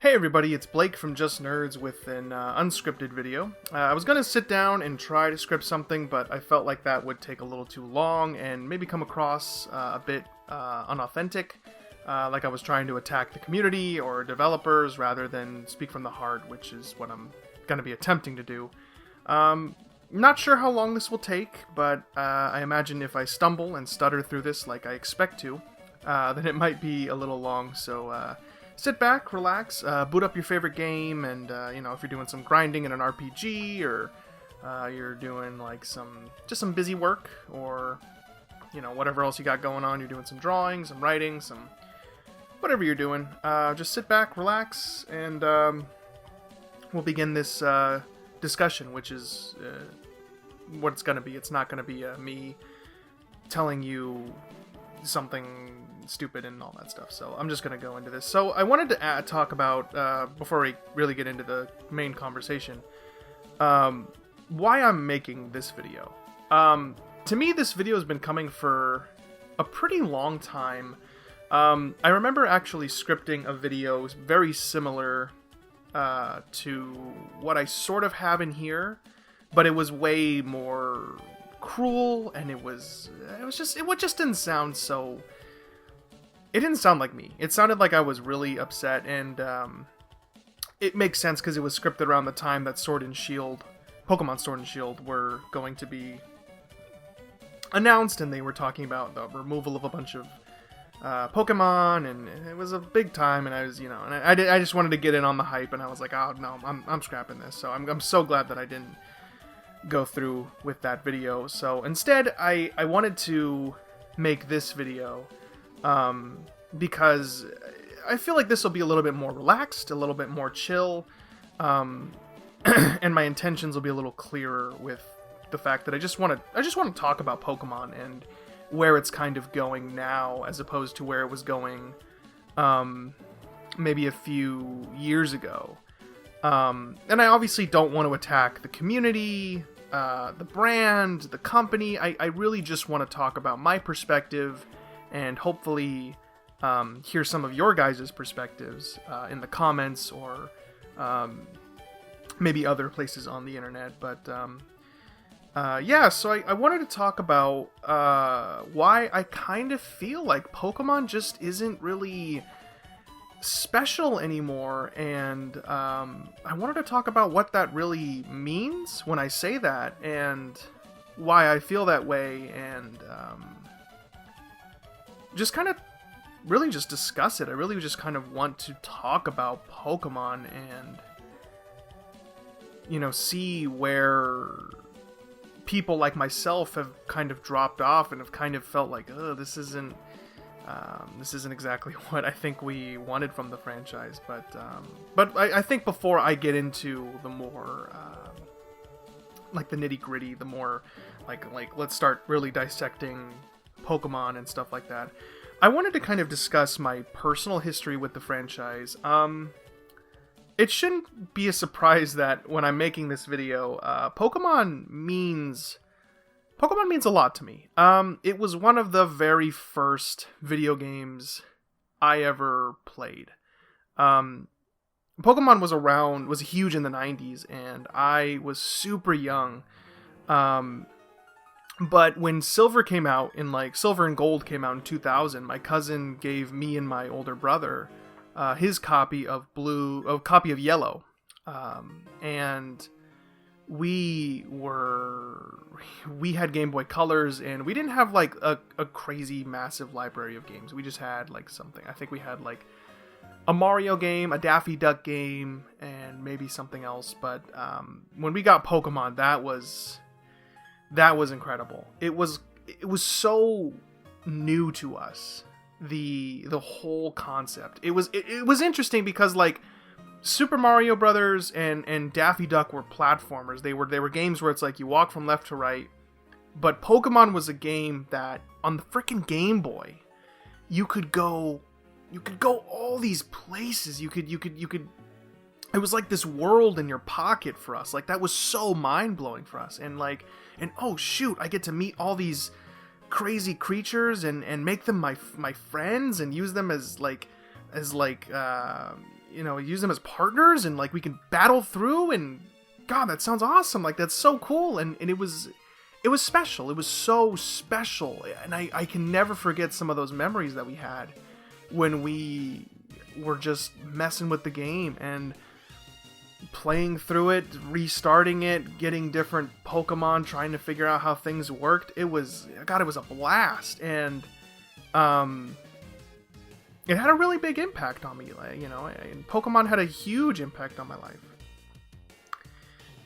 Hey everybody, it's Blake from Just Nerds with an unscripted video. I was going to sit down and try to script something, but I felt like that would take a little too long and maybe come across a bit unauthentic, like I was trying to attack the community or developers rather than speak from the heart, which is what I'm going to be attempting to do. Not sure how long this will take, but I imagine if I stumble and stutter through this like I expect to, then it might be a little long, so sit back, relax, boot up your favorite game, and, if you're doing some grinding in an RPG, or you're doing, like, some busy work, or, whatever else you got going on, you're doing some drawing, some writing, some whatever you're doing, just sit back, relax, and we'll begin this discussion, which is what it's going to be. It's not going to be me telling you something stupid and all that stuff, so I'm just gonna go into this. So I wanted to talk about, before we really get into the main conversation, why I'm making this video. To me, this video has been coming for a pretty long time. I remember actually scripting a video very similar to what I sort of have in here, but it was way more cruel, and it just didn't sound so... It didn't sound like me. It sounded like I was really upset, and it makes sense because it was scripted around the time that Pokemon Sword and Shield were going to be announced, and they were talking about the removal of a bunch of Pokemon, and it was a big time, and I was, and I just wanted to get in on the hype, and I was like, oh no, I'm scrapping this. So I'm so glad that I didn't go through with that video. So instead, I wanted to make this video because I feel like this will be a little bit more relaxed, a little bit more chill, and my intentions will be a little clearer with the fact that I just want to talk about Pokemon and where it's kind of going now, as opposed to where it was going maybe a few years ago. And I obviously don't want to attack the community, the brand, the company. I really just want to talk about my perspective, and hopefully hear some of your guys' perspectives in the comments, or maybe other places on the internet. But so I wanted to talk about why I kind of feel like Pokemon just isn't really special anymore, and I wanted to talk about what that really means when I say that, and why I feel that way, and just kind of really just discuss it. I really just kind of want to talk about Pokemon and, see where people like myself have kind of dropped off and have kind of felt like, oh, this isn't exactly what I think we wanted from the franchise. But I think before I get into the more, like the nitty gritty, the more like let's start really dissecting Pokemon and stuff like that, I wanted to kind of discuss my personal history with the franchise. It shouldn't be a surprise that when I'm making this video, Pokemon means a lot to me. It was one of the very first video games I ever played. Pokemon was huge in the 90s, and I was super young. But when Silver came out, Silver and Gold came out in 2000, my cousin gave me and my older brother his copy of Yellow, and we had Game Boy Colors, and we didn't have like a crazy massive library of games. We just had like something. I think we had like a Mario game, a Daffy Duck game, and maybe something else. But when we got Pokemon, that was incredible. It was so new to us, the whole concept. It was interesting because like Super Mario Brothers and Daffy Duck were platformers. They were games where it's like you walk from left to right. But Pokemon was a game that on the freaking Game Boy, you could go all these places. You could it was like this world in your pocket for us. Like that was so mind-blowing for us. And oh shoot, I get to meet all these crazy creatures and make them my friends and use them as use them as partners, and like we can battle through, and God, that sounds awesome. Like, that's so cool. And it was special. It was so special. And I can never forget some of those memories that we had when we were just messing with the game and playing through it, restarting it, getting different Pokemon, trying to figure out how things worked. It was a blast. And it had a really big impact on me, and Pokemon had a huge impact on my life.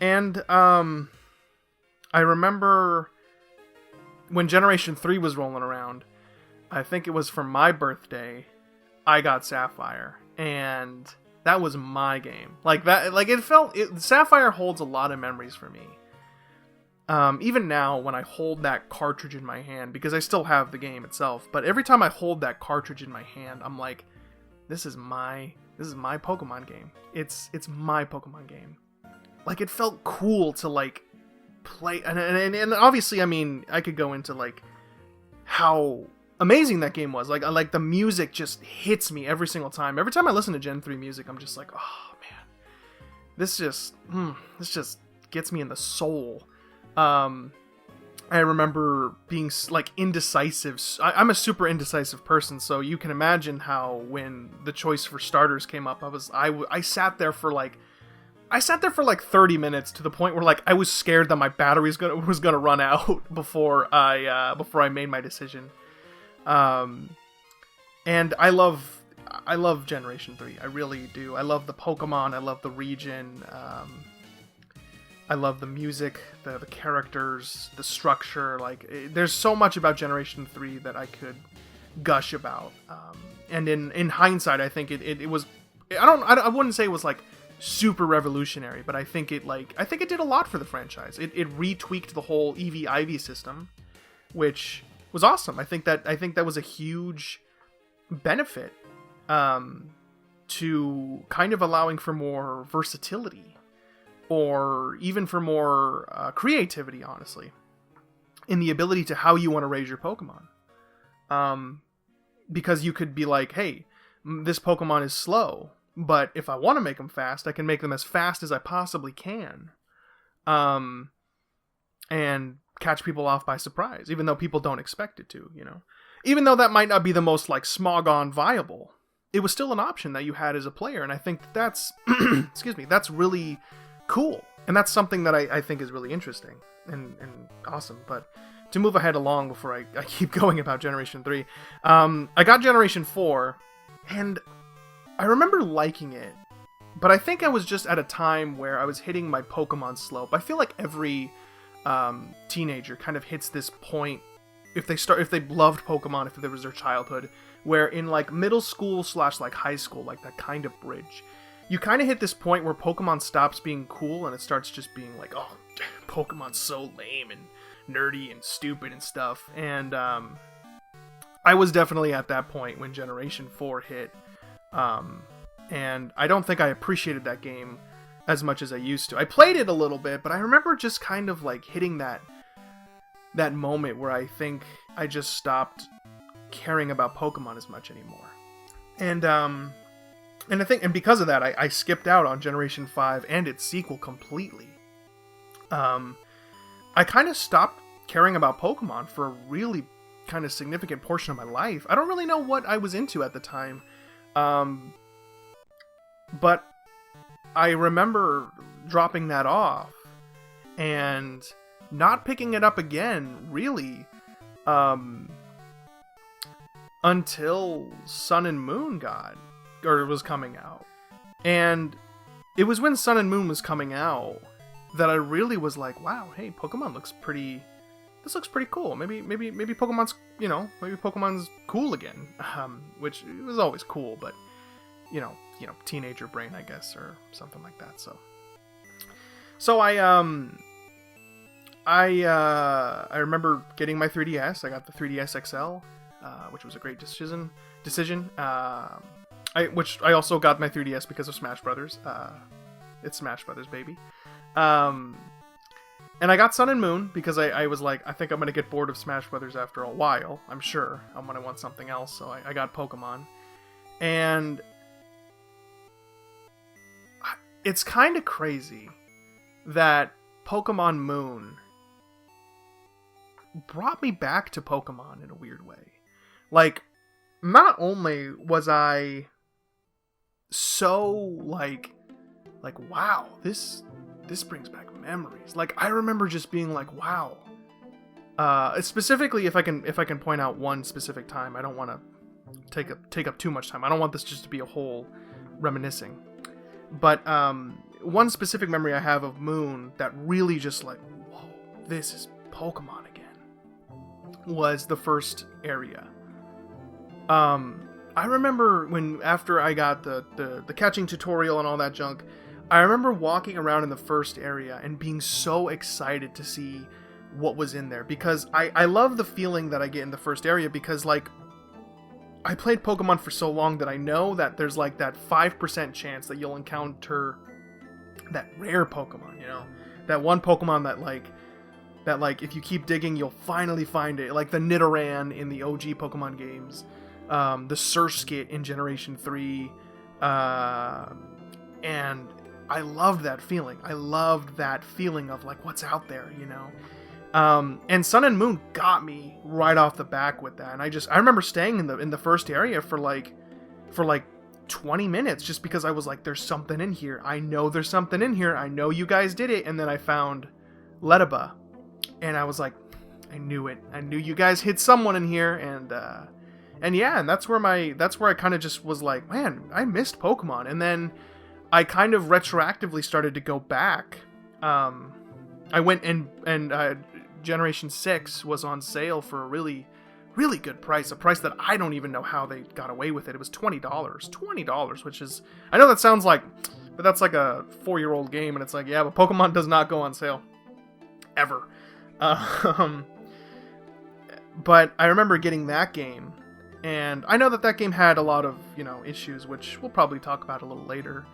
And I remember when Generation 3 was rolling around, I think it was for my birthday, I got Sapphire, and that was my game. Sapphire holds a lot of memories for me. Even now, when I hold that cartridge in my hand, because I still have the game itself, but every time I hold that cartridge in my hand, I'm like, this is my Pokemon game. It's my Pokemon game. Like, it felt cool to like play, and obviously, I mean, I could go into like how amazing that game was. Like the music just hits me every single time. Every time I listen to Gen 3 music, I'm just like, oh man, this just gets me in the soul. I remember being like indecisive. I'm a super indecisive person, so you can imagine how when the choice for starters came up, I sat there for like 30 minutes, to the point where like I was scared that my battery was gonna run out before I made my decision. And I love Generation 3. I really do. I love the Pokemon. I love the region. I love the music, the characters, the structure. Like, there's so much about Generation 3 that I could gush about. And in hindsight, I think it was. I wouldn't say it was like super revolutionary, but I think it did a lot for the franchise. It retweaked the whole EV-IV system, which was awesome. I think that was a huge benefit to kind of allowing for more versatility, or even for more creativity, honestly, in the ability to how you want to raise your Pokemon. Because you could be like, hey, this Pokemon is slow, but if I want to make them fast, I can make them as fast as I possibly can. And catch people off by surprise, even though people don't expect it to, Even though that might not be the most, like, Smogon viable, it was still an option that you had as a player, and I think that's, that's really cool. And that's something that I think is really interesting and awesome. But to move ahead along before I keep going about Generation 3, I got Generation 4, and I remember liking it, but I think I was just at a time where I was hitting my Pokemon slope. I feel like every teenager kind of hits this point, if they loved Pokemon, if it was their childhood, where in like middle school / like high school, like that kind of bridge, you kind of hit this point where Pokemon stops being cool and it starts just being like, oh, Pokemon's so lame and nerdy and stupid and stuff. And I was definitely at that point when Generation 4 hit. And I don't think I appreciated that game as much as I used to. I played it a little bit, but I remember just kind of like hitting that moment where I think I just stopped caring about Pokemon as much anymore. And I think, and because of that, I skipped out on Generation 5 and its sequel completely. I kind of stopped caring about Pokemon for a really kind of significant portion of my life. I don't really know what I was into at the time. But I remember dropping that off and not picking it up again, really, until Sun and Moon was coming out. And it was when Sun and Moon was coming out that I really was like, wow, hey, Pokemon looks pretty cool. Maybe Pokemon's, maybe Pokemon's cool again. Which it was always cool, but teenager brain, I guess, or something like that. So I remember getting my 3DS. I got the 3DS XL, which was a great decision. Which I also got my 3DS because of Smash Brothers. It's Smash Brothers, baby. And I got Sun and Moon because I was like, I think I'm going to get bored of Smash Brothers after a while. I'm sure I'm going to want something else. So I got Pokemon. And it's kind of crazy that Pokemon Moon brought me back to Pokemon in a weird way. Like, not only was I so like wow, this brings back memories. Like, I remember just being like, wow. Specifically, if I can point out one specific time, I don't want to take up too much time. I don't want this just to be a whole reminiscing. But one specific memory I have of Moon that really just like, whoa, this is Pokemon again, was the first area. I remember after I got the catching tutorial and all that junk, I remember walking around in the first area and being so excited to see what was in there, because I love the feeling that I get in the first area, because like, I played Pokemon for so long that I know that there's like that 5% chance that you'll encounter that rare Pokemon, you know? That one Pokemon that like if you keep digging, you'll finally find it. Like the Nidoran in the OG Pokemon games, the Surskit in Generation 3, and I loved that feeling. I loved that feeling of like, what's out there, you know? And Sun and Moon got me right off the back with that. And I remember staying in the first area for like 20 minutes, just because I was like, there's something in here. I know there's something in here. I know you guys did it. And then I found Letaba, and I was like, I knew it. I knew you guys hid someone in here. And yeah, and that's where I kind of just was like, man, I missed Pokemon. And then I kind of retroactively started to go back. I went and Generation 6 was on sale for a really, really good price. A price that I don't even know how they got away with it. It was $20. $20, which is... I know that sounds like... But that's like a 4-year-old game, and it's like, yeah, but Pokemon does not go on sale. Ever. But I remember getting that game, and I know that game had a lot of, you know, issues, which we'll probably talk about a little later.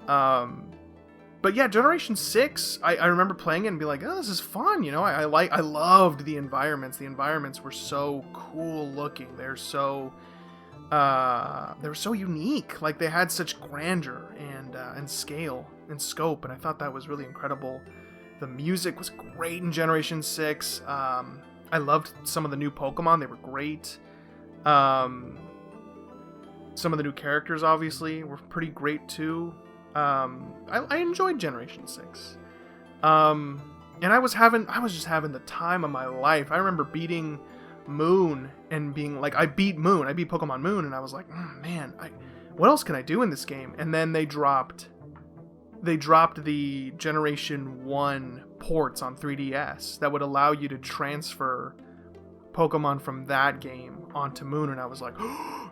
But yeah, Generation 6, I remember playing it and be like, oh, this is fun, you know. I loved the environments. The environments were so cool looking. They were so unique. Like, they had such grandeur and scale and scope, and I thought that was really incredible. The music was great in Generation 6. I loved some of the new Pokemon. They were great. Some of the new characters, obviously, were pretty great too. I enjoyed Generation 6. And I was just having the time of my life. I remember beating Moon and being like, I beat Pokemon Moon, and I was like, man, what else can I do in this game? And then they dropped the Generation 1 ports on 3DS that would allow you to transfer Pokemon from that game onto Moon, and I was like,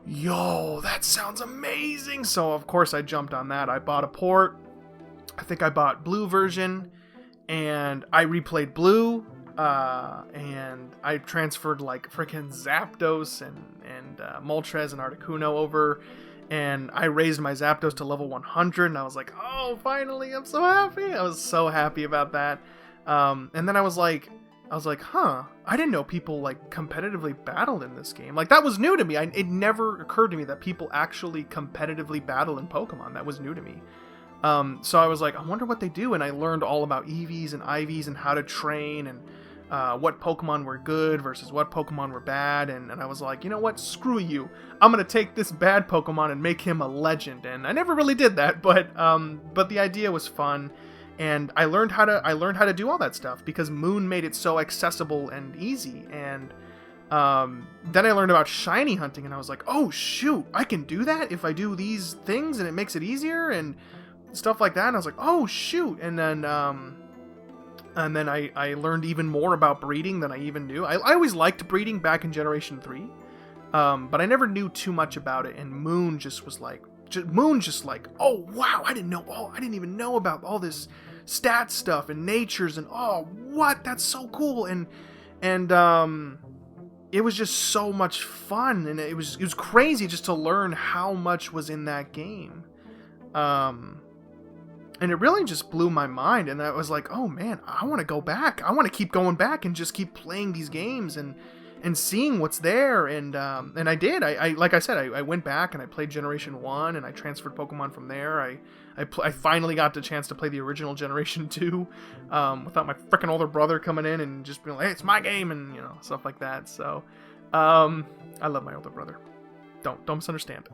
yo, that sounds amazing. So of course I jumped on that. I bought a port. I think I bought Blue version, and I replayed Blue, and I transferred like freaking Zapdos and Moltres and Articuno over, and I raised my Zapdos to level 100, and I was like, oh, finally, I'm so happy. I was so happy about that. And then I was like, huh, I didn't know people like competitively battled in this game. Like, that was new to me. It never occurred to me that people actually competitively battle in Pokemon. That was new to me. So I was like, I wonder what they do. And I learned all about EVs and IVs and how to train, and what Pokemon were good versus what Pokemon were bad. And I was like, you know what? Screw you. I'm going to take this bad Pokemon and make him a legend. And I never really did that, but the idea was fun. And I learned how to do all that stuff because Moon made it so accessible and easy. And then I learned about shiny hunting, and I was like, oh shoot, I can do that if I do these things, and it makes it easier and stuff like that. And I was like, oh shoot. And then I learned even more about breeding than I even knew. I always liked breeding back in Generation 3, but I never knew too much about it. And Moon just was like, oh wow, I didn't even know about all this stat stuff and natures, and oh, what, that's so cool. And it was just so much fun, and it was crazy just to learn how much was in that game. And it really just blew my mind, and I was like, oh man, I want to go back. I want to keep going back and just keep playing these games and and seeing what's there. And I did. I like I said, I went back and I played Generation 1 and I transferred Pokemon from there. I finally got the chance to play the original Generation 2 without my freaking older brother coming in and just being like, hey, it's my game, and stuff like that. So I love my older brother. Don't misunderstand.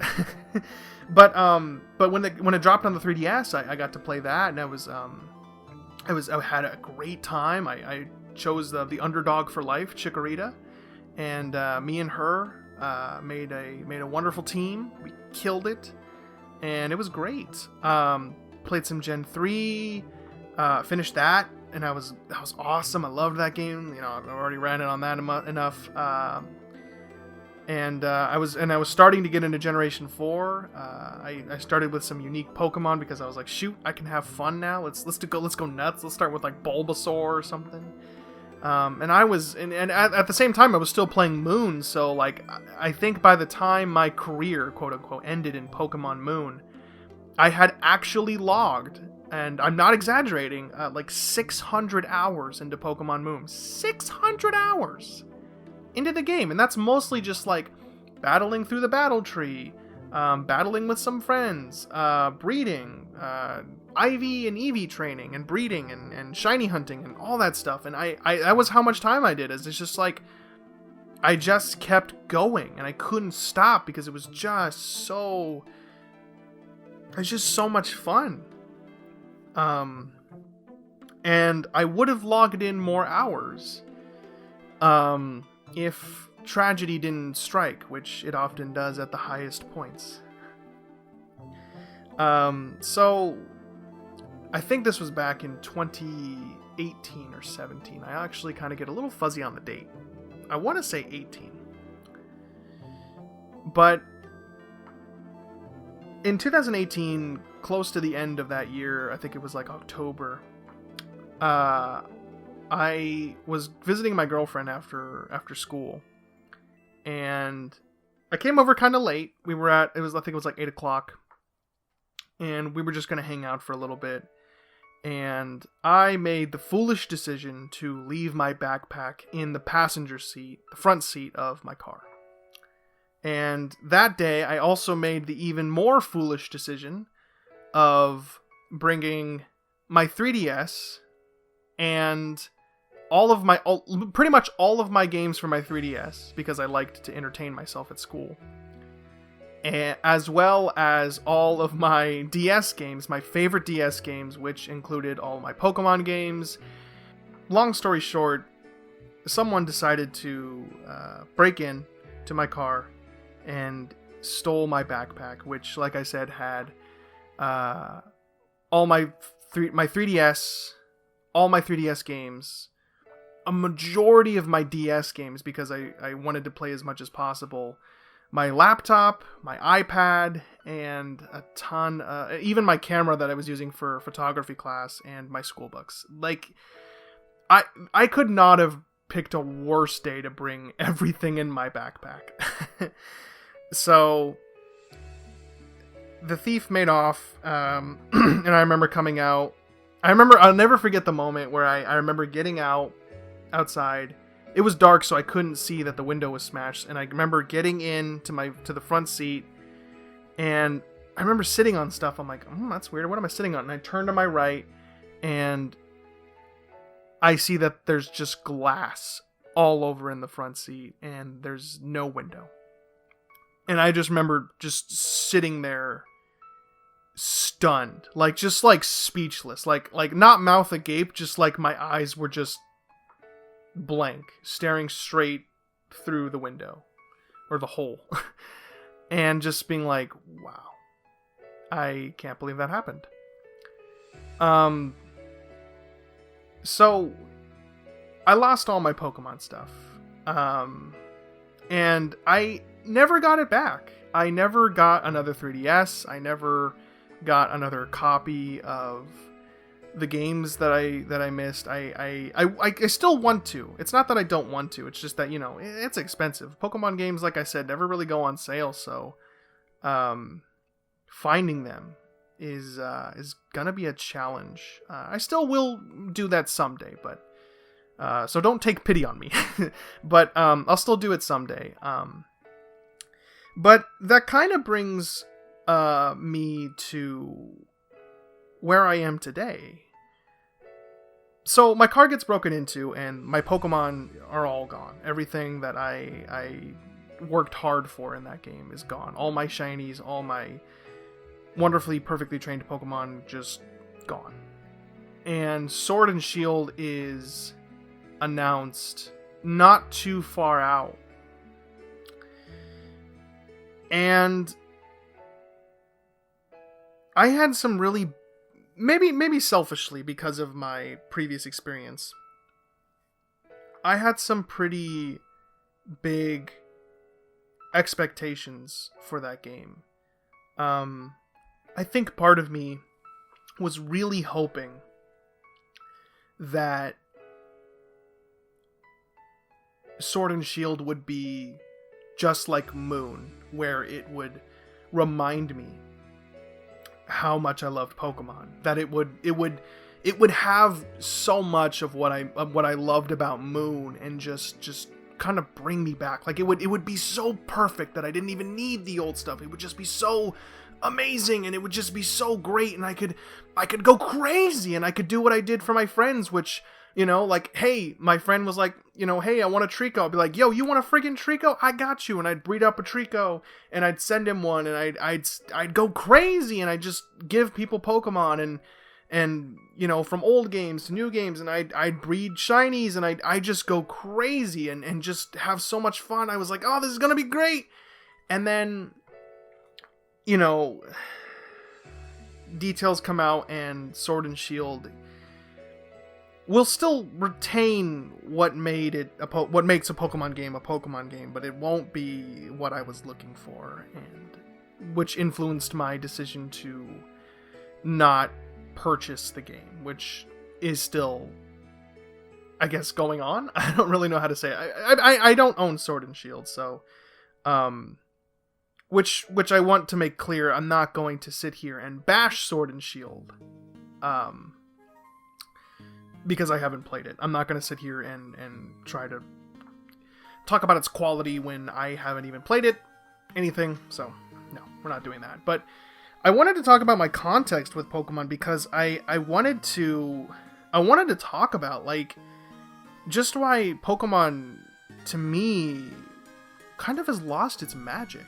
but when it dropped on the 3DS, I got to play that, and I had a great time. I chose the underdog for life, Chikorita, and me and her made a wonderful team. We killed it, and it was great. Played some Gen 3, finished that, and that was awesome. I loved that game. I've already ran it on that enough. And I was starting to get into Generation 4. I started with some unique Pokemon because I was like, shoot, I can have fun now. Let's go nuts. Let's start with like Bulbasaur or something. And at the same time I was still playing Moon. So like I think by the time my career, quote unquote, ended in Pokemon Moon, I had actually logged, and I'm not exaggerating, like 600 hours into Pokemon Moon. 600 hours into the game, and that's mostly just like battling through the battle tree, battling with some friends, breeding, IV and EV training, and breeding, and shiny hunting, and all that stuff. And I that was how much time I did. It's just like I just kept going, and I couldn't stop because it was just so much fun. And I would have logged in more hours if tragedy didn't strike, which it often does at the highest points. So I think this was back in 2018 or 17. I actually kind of get a little fuzzy on the date. I want to say 18. But in 2018, close to the end of that year, I think it was like October, I was visiting my girlfriend after school, and I came over kind of late. I think it was like 8 o'clock, and we were just going to hang out for a little bit, and I made the foolish decision to leave my backpack in the passenger seat, the front seat of my car. And that day, I also made the even more foolish decision of bringing my 3DS and pretty much all of my games for my 3DS, because I liked to entertain myself at school, as well as all of my DS games, my favorite DS games, which included all my Pokemon games. Long story short, someone decided to break in to my car and stole my backpack, which, like I said, had all my 3DS, all my 3DS games, a majority of my DS games, because I wanted to play as much as possible, my laptop, my iPad, and a ton, even my camera that I was using for photography class, and my school books. Like, I could not have picked a worse day to bring everything in my backpack. So the thief made off, and I remember coming out. I'll never forget the moment where I remember getting outside. It was dark, so I couldn't see that the window was smashed, and I remember getting to the front seat, and I remember sitting on stuff. I'm like, that's weird. What am I sitting on? And I turn to my right, and I see that there's just glass all over in the front seat, and there's no window. And I just remember just sitting there stunned, just speechless, like not mouth agape, just like my eyes were just blank, staring straight through the window or the hole. And just being like, wow, I can't believe that happened. So I lost all my Pokemon stuff, and I never got it back. I never got another 3DS. I never got another copy of the games that I missed. I still want to. It's not that I don't want to. It's just that, it's expensive. Pokemon games, like I said, never really go on sale. So, finding them is gonna be a challenge. I still will do that someday, but So don't take pity on me. But I'll still do it someday. But that kind of brings me to where I am today. So my car gets broken into, and my Pokemon are all gone. Everything that I worked hard for in that game is gone. All my shinies, all my wonderfully, perfectly trained Pokemon, just gone. And Sword and Shield is announced not too far out. And I had some really, maybe selfishly because of my previous experience, I had some pretty big expectations for that game. I think part of me was really hoping that Sword and Shield would be just like Moon, where it would remind me how much I loved Pokemon. That it would have so much of what I loved about Moon, and just kind of bring me back. Like it would be so perfect that I didn't even need the old stuff. It would just be so amazing, and it would just be so great, and I could go crazy, and I could do what I did for my friends, which, you know, like, hey, my friend was like, you know, hey, I want a Trico. I'd be like, yo, you want a friggin' Trico? I got you. And I'd breed up a Trico, and I'd send him one, and I'd go crazy, and I'd just give people Pokemon, and you know, from old games to new games, and I'd breed shinies, and I'd just go crazy and just have so much fun. I was like, oh, this is gonna be great. And then, you know, details come out, and Sword and Shield will still retain what makes a Pokemon game, but it won't be what I was looking for, and which influenced my decision to not purchase the game, which is still, I guess, going on. I don't really know how to say it. I don't own Sword and Shield, so which I want to make clear, I'm not going to sit here and bash Sword and Shield because I haven't played it. I'm not going to sit here and try to talk about its quality when I haven't even played it, anything. So no, we're not doing that. But I wanted to talk about my context with Pokemon, because I wanted to talk about, like, just why Pokemon, to me, kind of has lost its magic.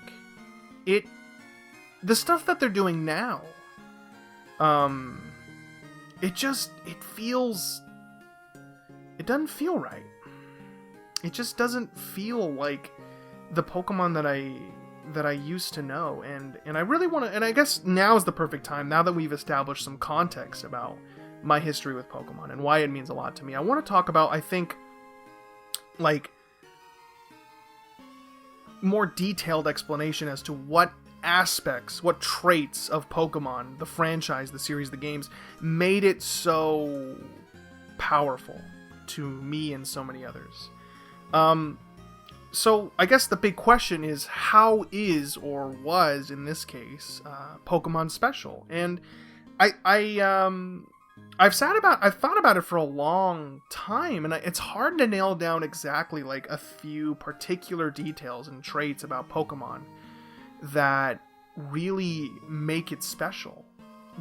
The stuff that they're doing now, it doesn't feel right. It just doesn't feel like the Pokemon that I used to know, and I really want to, and I guess now is the perfect time, now that we've established some context about my history with Pokemon and why it means a lot to me. I want to talk about, I think, like, more detailed explanation as to what aspects, what traits of Pokemon, the franchise, the series, the games, made it so powerful to me and so many others. So I guess the big question is, how is, or was in this case, Pokemon special? And I've thought about it for a long time, and it's hard to nail down exactly, like, a few particular details and traits about Pokemon that really make it special.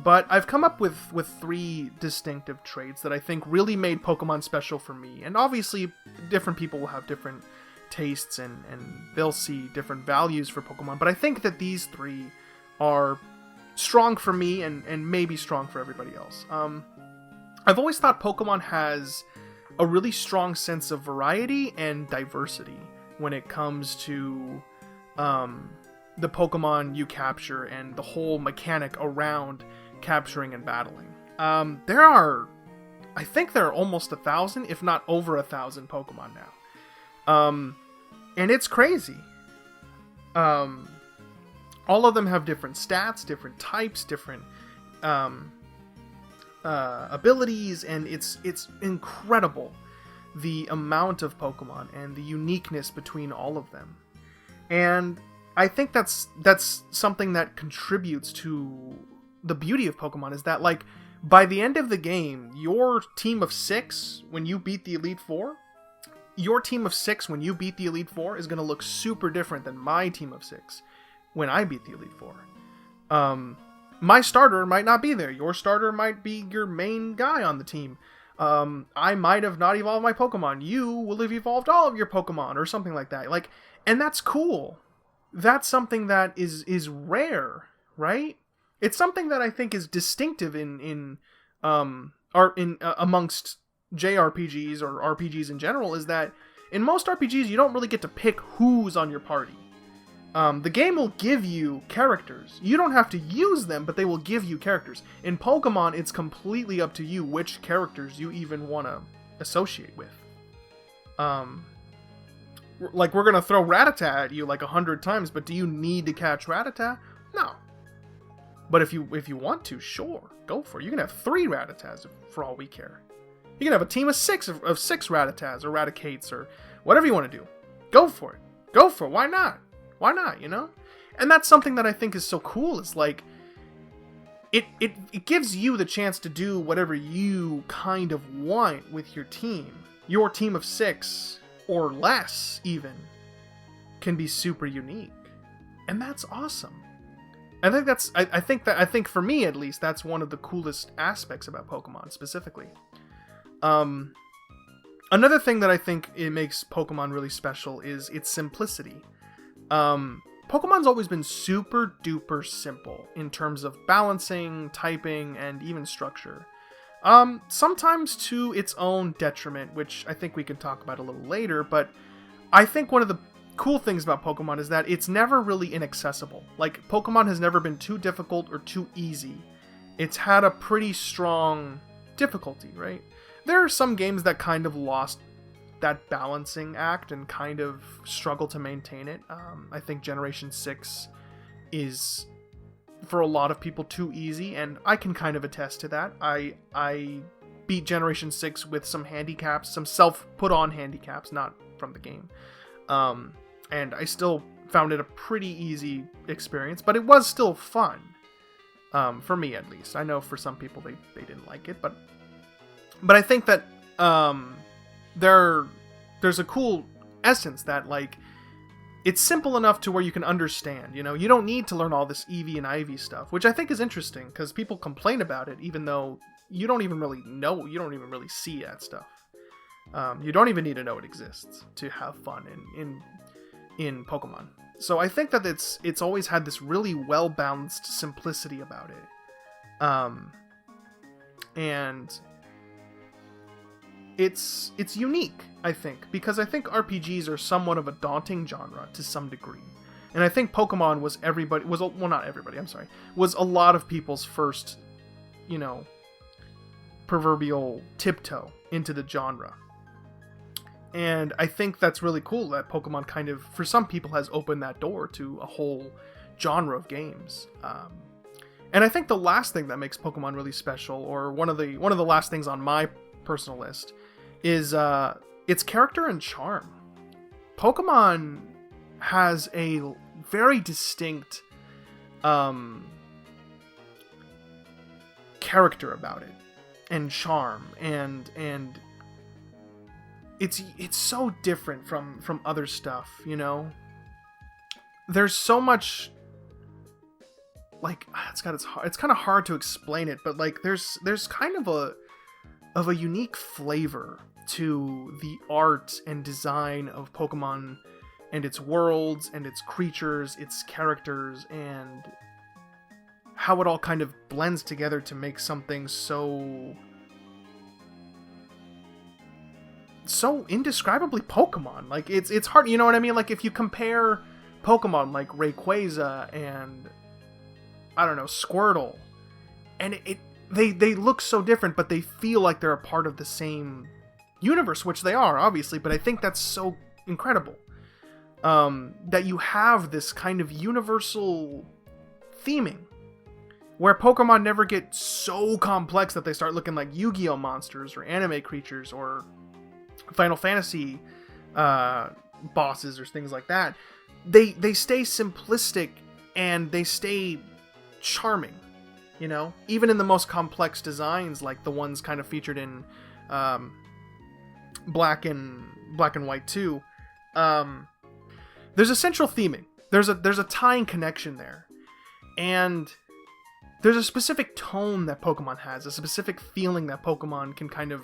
But I've come up with 3 distinctive traits that I think really made Pokemon special for me. And obviously, different people will have different tastes, and they'll see different values for Pokemon. But I think that these 3 are strong for me, and maybe strong for everybody else. I've always thought Pokemon has a really strong sense of variety and diversity when it comes to the Pokemon you capture and the whole mechanic around capturing and battling. I think there are almost 1,000, if not over 1,000 Pokemon now. And it's crazy. All of them have different stats, different types, different abilities, and it's incredible, the amount of Pokemon and the uniqueness between all of them. And I think that's something that contributes to the beauty of Pokemon, is that, like, By the end of the game, your team of 6, when you beat the Elite Four, is going to look super different than my team of 6 when I beat the Elite Four. My starter might not be there. Your starter might be your main guy on the team. I might have not evolved my Pokemon. You will have evolved all of your Pokemon or something like that. And that's cool. That's something that is rare, right? It's something that I think is distinctive amongst JRPGs or RPGs in general, is that in most RPGs you don't really get to pick who's on your party. The game will give you characters. You don't have to use them, but they will give you characters. In Pokemon, it's completely up to you which characters you even want to associate with. We're going to throw Rattata at you 100 times, but do you need to catch Rattata? No. But if you want to, sure, go for it. You can have 3 Rattatas for all we care. You can have a team of 6 Rattatas or Raticates or whatever you want to do. Go for it. Why not? Why not, And that's something that I think is so cool. It's it gives you the chance to do whatever you kind of want with your team. Your team of 6 or less even can be super unique. And that's awesome. I think for me at least, that's one of the coolest aspects about Pokemon specifically. Another thing that I think it makes Pokemon really special is its simplicity. Pokemon's always been super duper simple in terms of balancing, typing, and even structure. Sometimes to its own detriment, which I think we can talk about a little later, but I think one of the cool things about Pokemon is that it's never really inaccessible. Pokemon has never been too difficult or too easy. It's had a pretty strong difficulty, right? There are some games that kind of lost that balancing act and kind of struggle to maintain it. I think Generation 6 is, for a lot of people, too easy, and I can kind of attest to that. I beat Generation 6 with some handicaps, some self-put-on handicaps, not from the game. And I still found it a pretty easy experience, but it was still fun. For me, at least. I know for some people they didn't like it, but I think that there's a cool essence that it's simple enough to where you can understand. You don't need to learn all this Eevee and Ivy stuff, which I think is interesting because people complain about it, even though you don't even really know, you don't even really see that stuff. You don't even need to know it exists to have fun in Pokemon. So I think that it's always had this really well-balanced simplicity about it. And it's unique, I think, because I think RPGs are somewhat of a daunting genre to some degree. And I think Pokemon was a lot of people's first, proverbial tiptoe into the genre. And I think that's really cool that Pokemon kind of, for some people, has opened that door to a whole genre of games. And I think the last thing that makes Pokemon really special, or one of the last things on my personal list, is its character and charm. Pokemon has a very distinct character about it, and charm, and it's so different from other stuff, There's so much, it's kind of hard to explain it, but there's kind of a unique flavor to the art and design of Pokemon and its worlds and its creatures, its characters, and how it all kind of blends together to make something so indescribably Pokemon. It's hard, you know what I mean? If you compare Pokemon like Rayquaza and, I don't know, Squirtle, and they look so different, but they feel like they're a part of the same universe, which they are, obviously, but I think that's so incredible. That you have this kind of universal theming, where Pokemon never get so complex that they start looking like Yu-Gi-Oh! Monsters, or anime creatures, or Final Fantasy bosses, or things like that. They stay simplistic, and they stay charming. you know? Even in the most complex designs, like the ones kind of featured in Black and White 2, there's a central theming. There's a tying connection there. And there's a specific tone that Pokemon has, a specific feeling that Pokemon can kind of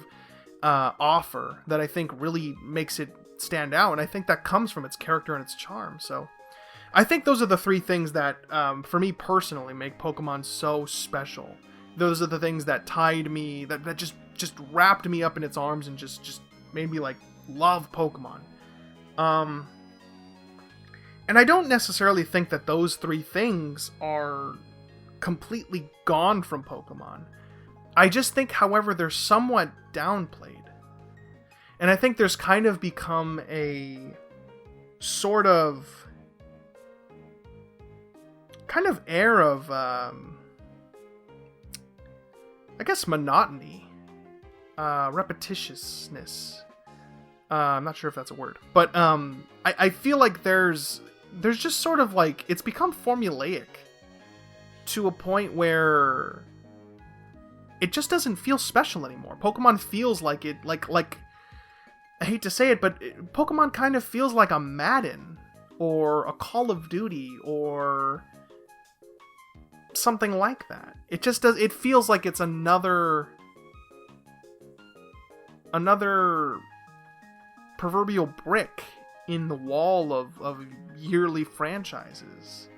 offer that I think really makes it stand out, and I think that comes from its character and its charm. So I think those are the three things that, for me personally, make Pokemon so special. Those are the things that tied me, that just wrapped me up in its arms and just made me, like, love Pokemon. And I don't necessarily think that those three things are completely gone from Pokemon. I just think, however, they're somewhat downplayed. And I think there's kind of become a sort of air of, I guess, monotony, repetitiousness. I'm not sure if that's a word, but I feel like there's just sort of like, it's become formulaic to a point where it just doesn't feel special anymore. Pokemon feels like it, like I hate to say it, but Pokemon kind of feels like a Madden or a Call of Duty or something like that. It just does. It feels like it's another proverbial brick in the wall of yearly franchises,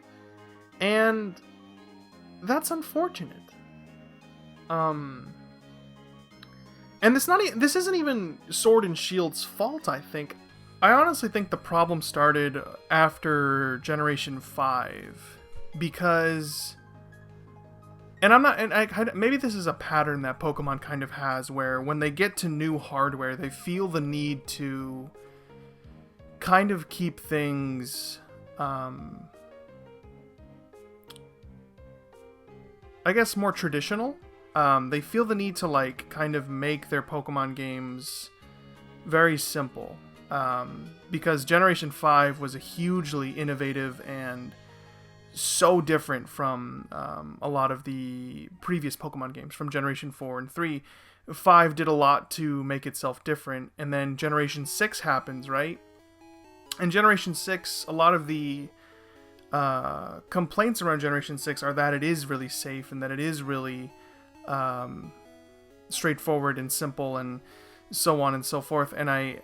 and that's unfortunate. And this isn't even Sword and Shield's fault, I think. I honestly think the problem started after Generation 5, because, maybe this is a pattern that Pokemon kind of has, where when they get to new hardware, they feel the need to kind of keep things, I guess, more traditional. They feel the need to, like, kind of make their Pokemon games very simple. Because Generation 5 was a hugely innovative and so different from a lot of the previous Pokemon games from Generation 4 and 3. 5 did a lot to make itself different, and then Generation 6 happens, right? And Generation 6, a lot of the complaints around Generation 6 are that it is really safe and that it is really straightforward and simple and so on and so forth, and I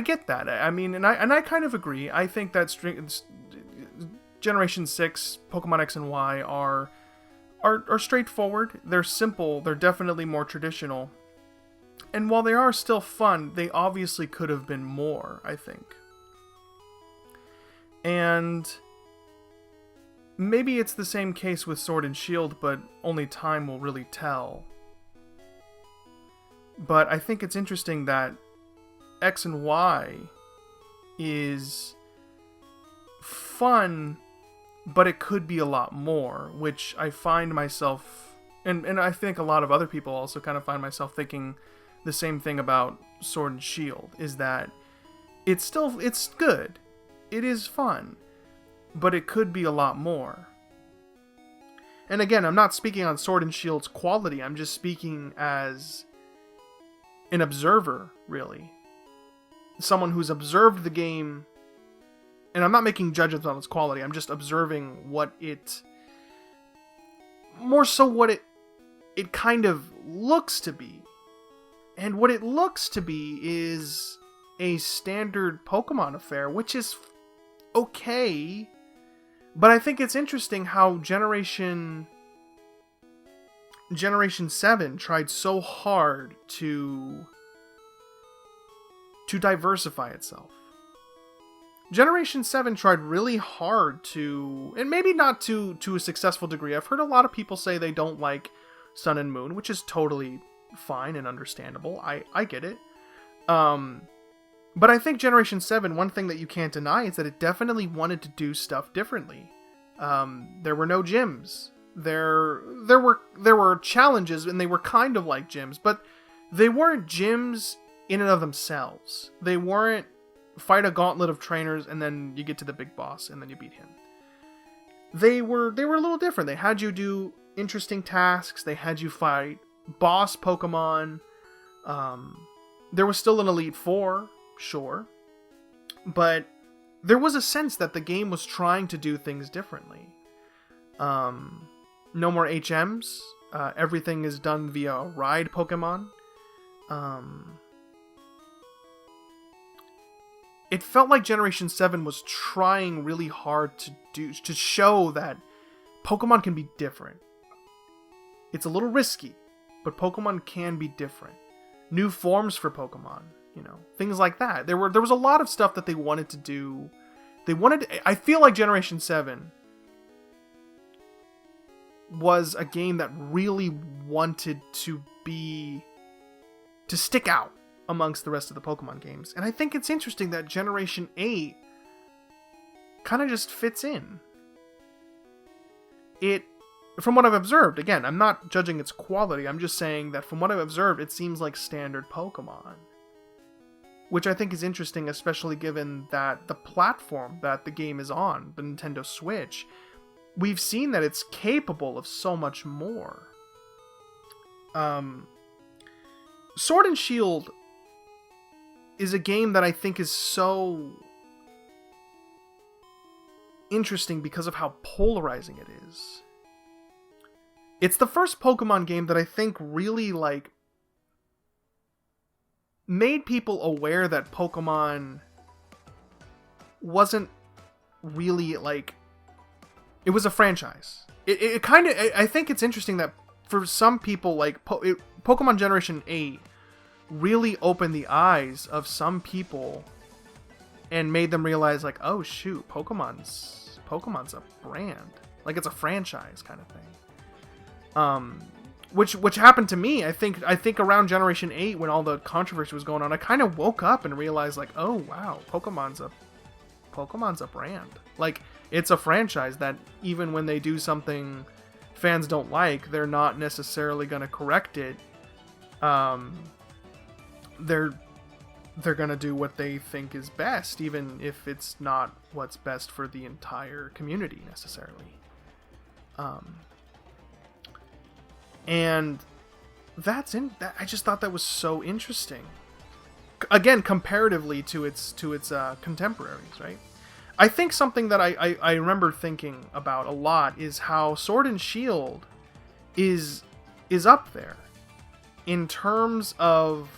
get that. I mean, and I kind of agree. I think that Generation 6 Pokemon X and Y are straightforward. They're simple. They're definitely more traditional. And while they are still fun, they obviously could have been more, I think. And maybe it's the same case with Sword and Shield, but only time will really tell. But I think it's interesting that X and Y is fun, but it could be a lot more, which I find myself, and I think a lot of other people also kind of find myself thinking the same thing about Sword and Shield, is that it's good, it is fun, but it could be a lot more. And again, I'm not speaking on Sword and Shield's quality, I'm just speaking as an observer, really. Someone who's observed the game, and I'm not making judgments on its quality, I'm just observing what it kind of looks to be. And what it looks to be is a standard Pokemon affair, which is okay, but I think it's interesting how Generation 7 tried so hard to diversify itself. Generation 7 tried really hard to, and maybe not to a successful degree. I've heard a lot of people say they don't like Sun and Moon, which is totally fine and understandable. I get it. But I think Generation 7, one thing that you can't deny is that it definitely wanted to do stuff differently. There were no gyms. There were challenges, and they were kind of like gyms, but they weren't gyms in and of themselves. They weren't fight a gauntlet of trainers and then you get to the big boss and then you beat him. They were a little different. They had you do interesting tasks. They had you fight boss Pokemon. There was still an Elite Four, sure, but there was a sense that the game was trying to do things differently. No more HMs. Everything is done via ride Pokemon. It felt like Generation 7 was trying really hard to show that Pokemon can be different. It's a little risky, but Pokemon can be different. New forms for Pokemon, things like that. There was a lot of stuff that they wanted to do. I feel like Generation 7 was a game that really wanted to stick out amongst the rest of the Pokemon games. And I think it's interesting that Generation 8 kind of just fits in. From what I've observed, again, I'm not judging its quality, I'm just saying that from what I've observed, it seems like standard Pokemon. Which I think is interesting, especially given that the platform that the game is on, the Nintendo Switch, we've seen that it's capable of so much more. Sword and Shield is a game that I think is so interesting because of how polarizing it is. It's the first Pokemon game that I think really, made people aware that Pokemon wasn't really, it was a franchise. It kind of, I think it's interesting that for some people, Pokemon Generation 8 really opened the eyes of some people and made them realize, oh shoot, Pokemon's a brand. It's a franchise kind of thing. Which happened to me. I think around Generation 8 when all the controversy was going on, I kind of woke up and realized oh wow, Pokemon's a brand. It's a franchise that even when they do something fans don't like, they're not necessarily going to correct it. They're going to do what they think is best, even if it's not what's best for the entire community necessarily. And I just thought that was so interesting. Again, comparatively to its contemporaries, right? I think something that I remember thinking about a lot is how Sword and Shield is up there in terms of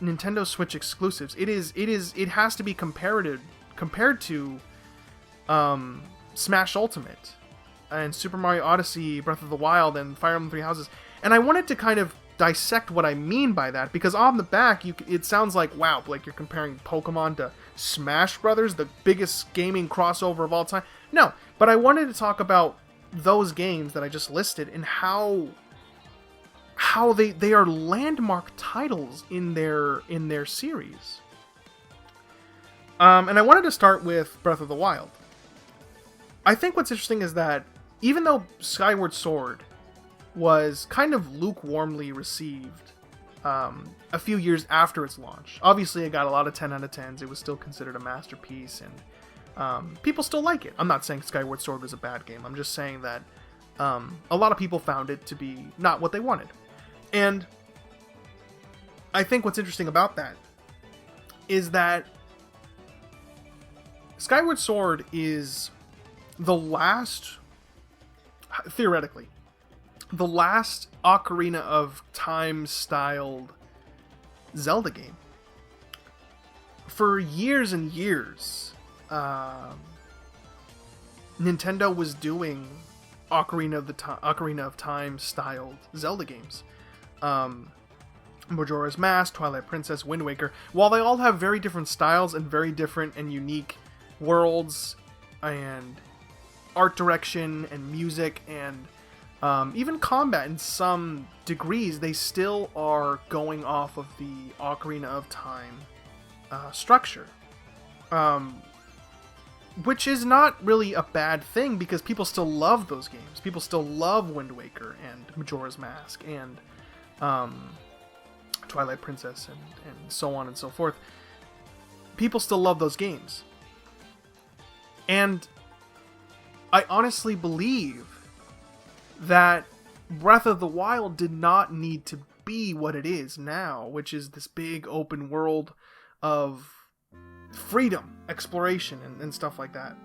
Nintendo Switch exclusives. It has to be compared to Smash Ultimate and Super Mario Odyssey, Breath of the Wild, and Fire Emblem Three Houses. And I wanted to kind of dissect what I mean by that, because on the back, it sounds like, wow, Blake, you're comparing Pokemon to Smash Brothers, the biggest gaming crossover of all time. No, but I wanted to talk about those games that I just listed and how they are landmark titles in their series. And I wanted to start with Breath of the Wild. I think what's interesting is that even though Skyward Sword was kind of lukewarmly received a few years after its launch, obviously it got a lot of 10 out of 10s, it was still considered a masterpiece, and people still like it. I'm not saying Skyward Sword was a bad game, I'm just saying that a lot of people found it to be not what they wanted. And I think what's interesting about that is that Skyward Sword is the last, theoretically, the last Ocarina of Time styled Zelda game. For years and years, Nintendo was doing Ocarina of Time styled Zelda games. Majora's Mask, Twilight Princess, Wind Waker. While they all have very different styles and very different and unique worlds and art direction and music and even combat in some degrees, they still are going off of the Ocarina of Time structure. Which is not really a bad thing, because people still love those games. People still love Wind Waker and Majora's Mask and Twilight Princess and so on and so forth. People still love those games. And I honestly believe that Breath of the Wild did not need to be what it is now, which is this big open world of freedom, exploration, and stuff like that.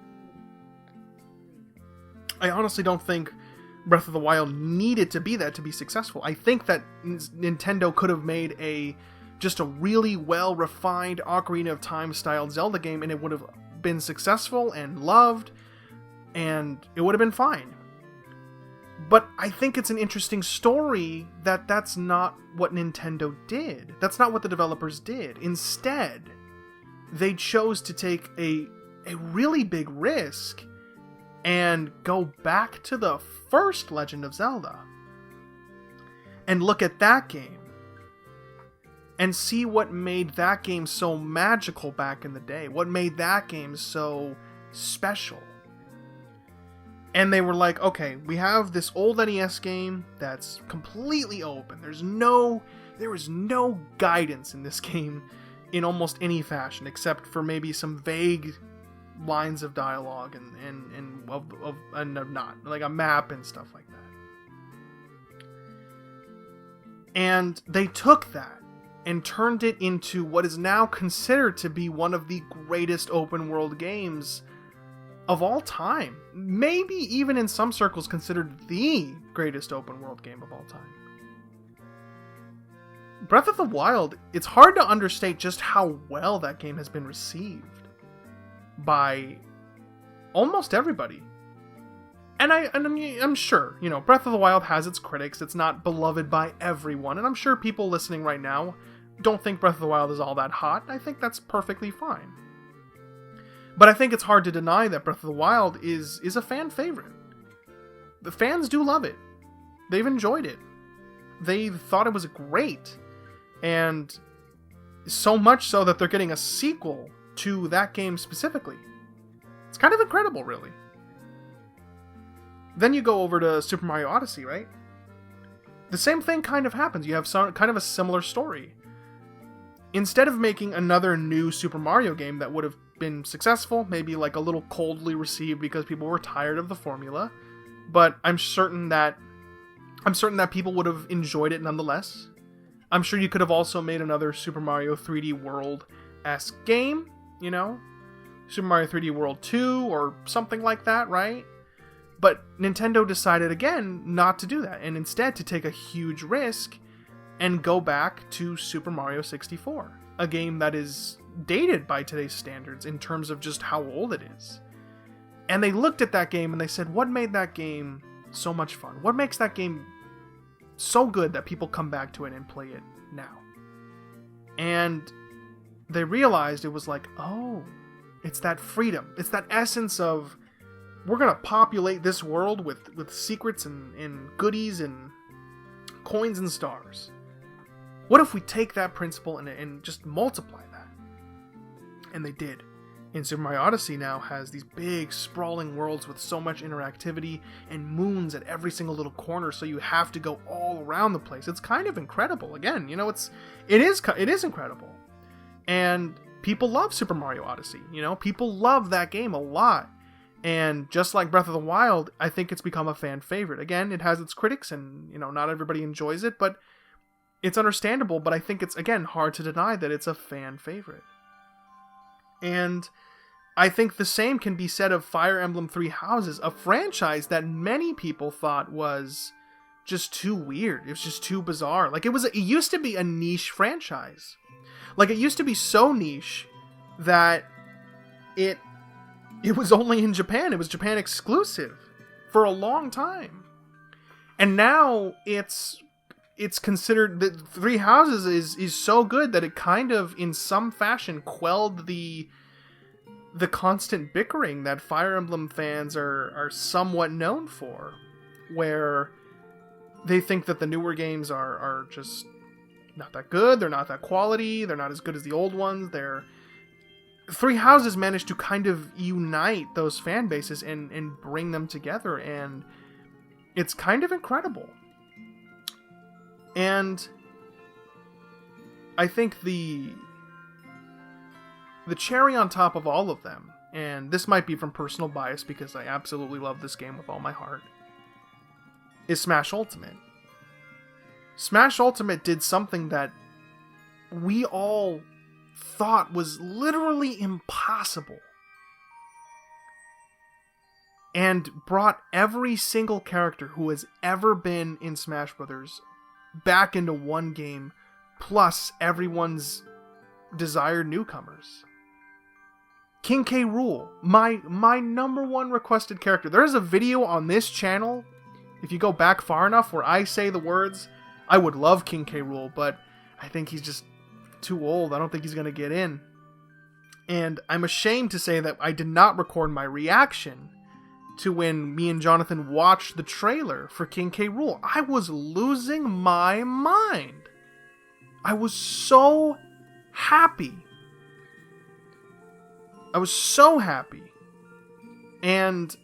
I honestly don't think Breath of the Wild needed to be that to be successful. I think that Nintendo could have made just a really well-refined Ocarina of Time styled Zelda game, and it would have been successful and loved, and it would have been fine. But I think it's an interesting story that that's not what Nintendo did. That's not what the developers did. Instead, they chose to take a really big risk and go back to the first Legend of Zelda and look at that game and see what made that game so magical back in the day, what made that game so special. And they were like, okay, we have this old NES game that's completely open. There is no guidance in this game in almost any fashion, except for maybe some vague lines of dialogue and not like a map and stuff like that. And they took that and turned it into what is now considered to be one of the greatest open world games of all time. Maybe even in some circles considered the greatest open world game of all time. Breath of the Wild, it's hard to understate just how well that game has been received by almost everybody. And I'm sure, Breath of the Wild has its critics. It's not beloved by everyone. And I'm sure people listening right now don't think Breath of the Wild is all that hot. I think that's perfectly fine. But I think it's hard to deny that Breath of the Wild is a fan favorite. The fans do love it. They've enjoyed it. They thought it was great. And so much so that they're getting a sequel to that game specifically. It's kind of incredible, really. Then you go over to Super Mario Odyssey, right? The same thing kind of happens. You have kind of a similar story. Instead of making another new Super Mario game that would have been successful, maybe like a little coldly received because people were tired of the formula, but I'm certain that people would have enjoyed it nonetheless. I'm sure you could have also made another Super Mario 3D World-esque game, Super Mario 3D World 2 or something like that, right? But Nintendo decided again not to do that, and instead to take a huge risk and go back to Super Mario 64, a game that is dated by today's standards in terms of just how old it is. And they looked at that game and they said, what made that game so much fun? What makes that game so good that people come back to it and play it now? And they realized it was like, oh, it's that freedom. It's that essence of, we're going to populate this world with secrets and goodies and coins and stars. What if we take that principle and just multiply that? And they did. And Super Mario Odyssey now has these big, sprawling worlds with so much interactivity and moons at every single little corner, so you have to go all around the place. It's kind of incredible. Again, it is incredible. And people love Super Mario Odyssey. People love that game a lot. And just like Breath of the Wild, I think it's become a fan favorite. Again, it has its critics, and not everybody enjoys it, but it's understandable. But I think it's, again, hard to deny that it's a fan favorite. And I think the same can be said of Fire Emblem Three Houses, a franchise that many people thought was just too weird. It was just too bizarre. Like, it used to be a niche franchise. Like, it used to be so niche that it was only in Japan. It was Japan exclusive for a long time. And now it's considered that Three Houses is so good that it kind of, in some fashion, quelled the constant bickering that Fire Emblem fans are somewhat known for, where they think that the newer games are just not that good, they're not that quality, they're not as good as the old ones. Three Houses managed to kind of unite those fan bases and bring them together, and it's kind of incredible. And I think the cherry on top of all of them, and this might be from personal bias because I absolutely love this game with all my heart, is Smash Ultimate. Smash Ultimate did something that we all thought was literally impossible, and brought every single character who has ever been in Smash Bros. Back into one game, plus everyone's desired newcomers. King K. Rool, my number one requested character. There is a video on this channel, if you go back far enough, where I say the words, I would love King K. Rool, but I think he's just too old. I don't think he's going to get in. And I'm ashamed to say that I did not record my reaction to when me and Jonathan watched the trailer for King K. Rool. I was losing my mind. I was so happy. I was so happy. And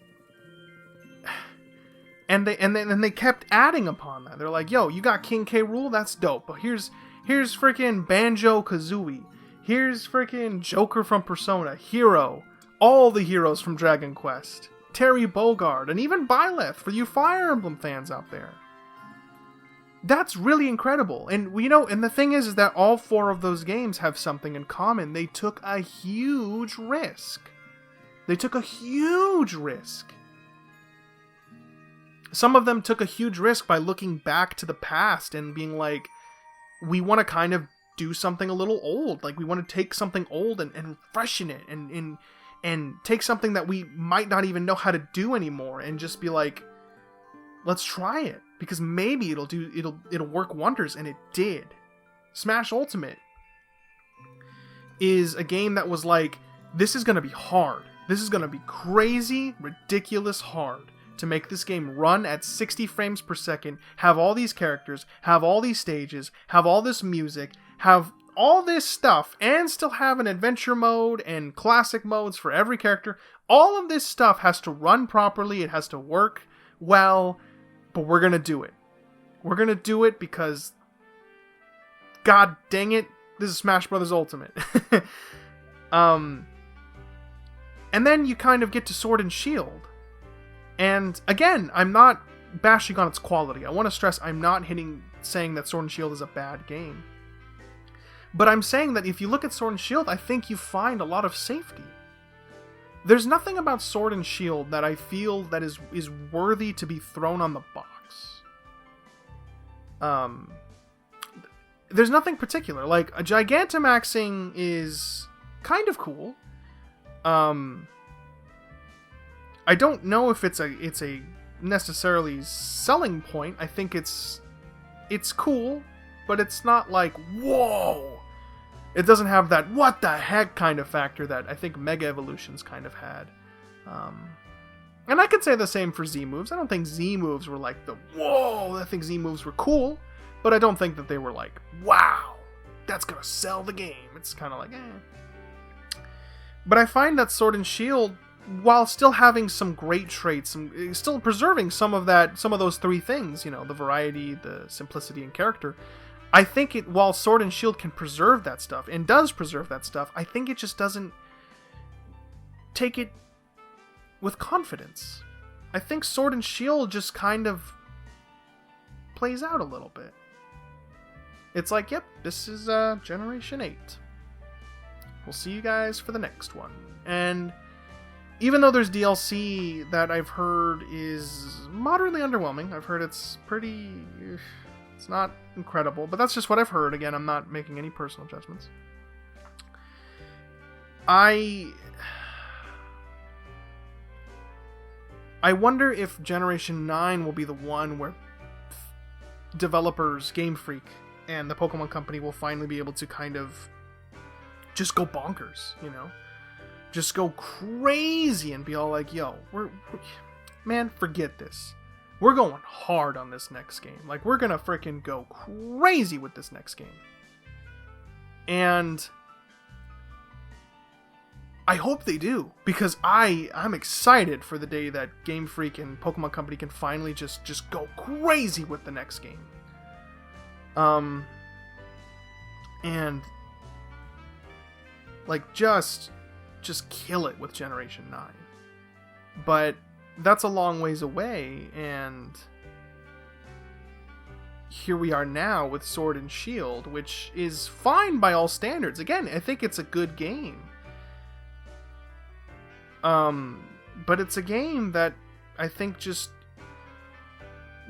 they kept adding upon that. They're like, yo, you got King K. Rool? That's dope. But here's freaking Banjo-Kazooie. Here's freaking Joker from Persona. Hero. All the heroes from Dragon Quest. Terry Bogard, and even Byleth, for you Fire Emblem fans out there. That's really incredible. And, and the thing is that all 4 of those games have something in common. They took a huge risk. Some of them took a huge risk by looking back to the past and being like, we want to kind of do something a little old. Like, we want to take something old and freshen it and take something that we might not even know how to do anymore and just be like, let's try it, because maybe it'll work wonders. And it did. Smash Ultimate is a game that was like, this is going to be hard. This is going to be crazy, ridiculous hard to make this game run at 60 frames per second, have all these characters, have all these stages, have all this music, have all this stuff, and still have an adventure mode and classic modes for every character. All of this stuff has to run properly. It has to work well, but we're going to do it. We're going to do it because, god dang it, this is Smash Bros. Ultimate. And then you kind of get to Sword and Shield. And again, I'm not bashing on its quality. I want to stress I'm not saying that Sword and Shield is a bad game. But I'm saying that if you look at Sword and Shield, I think you find a lot of safety. There's nothing about Sword and Shield that I feel that is worthy to be thrown on the box. There's nothing particular. Like, a Gigantamaxing is kind of cool. I don't know if it's a necessarily selling point. I think it's cool, but it's not like, whoa! It doesn't have that what the heck kind of factor that I think Mega Evolutions kind of had. And I could say the same for Z moves. I don't think Z moves were like the whoa! I think Z moves were cool, but I don't think that they were like, wow! That's gonna sell the game. It's kind of like, eh. But I find that Sword and Shield, while still having some great traits, still preserving some of those 3 things, the variety, the simplicity, and character, I think while Sword and Shield can preserve that stuff, and does preserve that stuff, I think it just doesn't take it with confidence. I think Sword and Shield just kind of plays out a little bit. It's like, yep, this is Generation 8. We'll see you guys for the next one. And even though there's DLC that I've heard is moderately underwhelming, I've heard it's not incredible, but that's just what I've heard. Again, I'm not making any personal judgments. I wonder if Generation 9 will be the one where developers, Game Freak, and the Pokemon Company will finally be able to kind of just go bonkers, Just go crazy and be all like, yo, man, forget this. We're going hard on this next game. Like, we're gonna freaking go crazy with this next game. And I hope they do, because I'm excited for the day that Game Freak and Pokemon Company can finally just go crazy with the next game. And like just kill it with Generation 9. But that's a long ways away, and here we are now with Sword and Shield, which is fine by all standards. Again, I think it's a good game. But it's a game that I think just,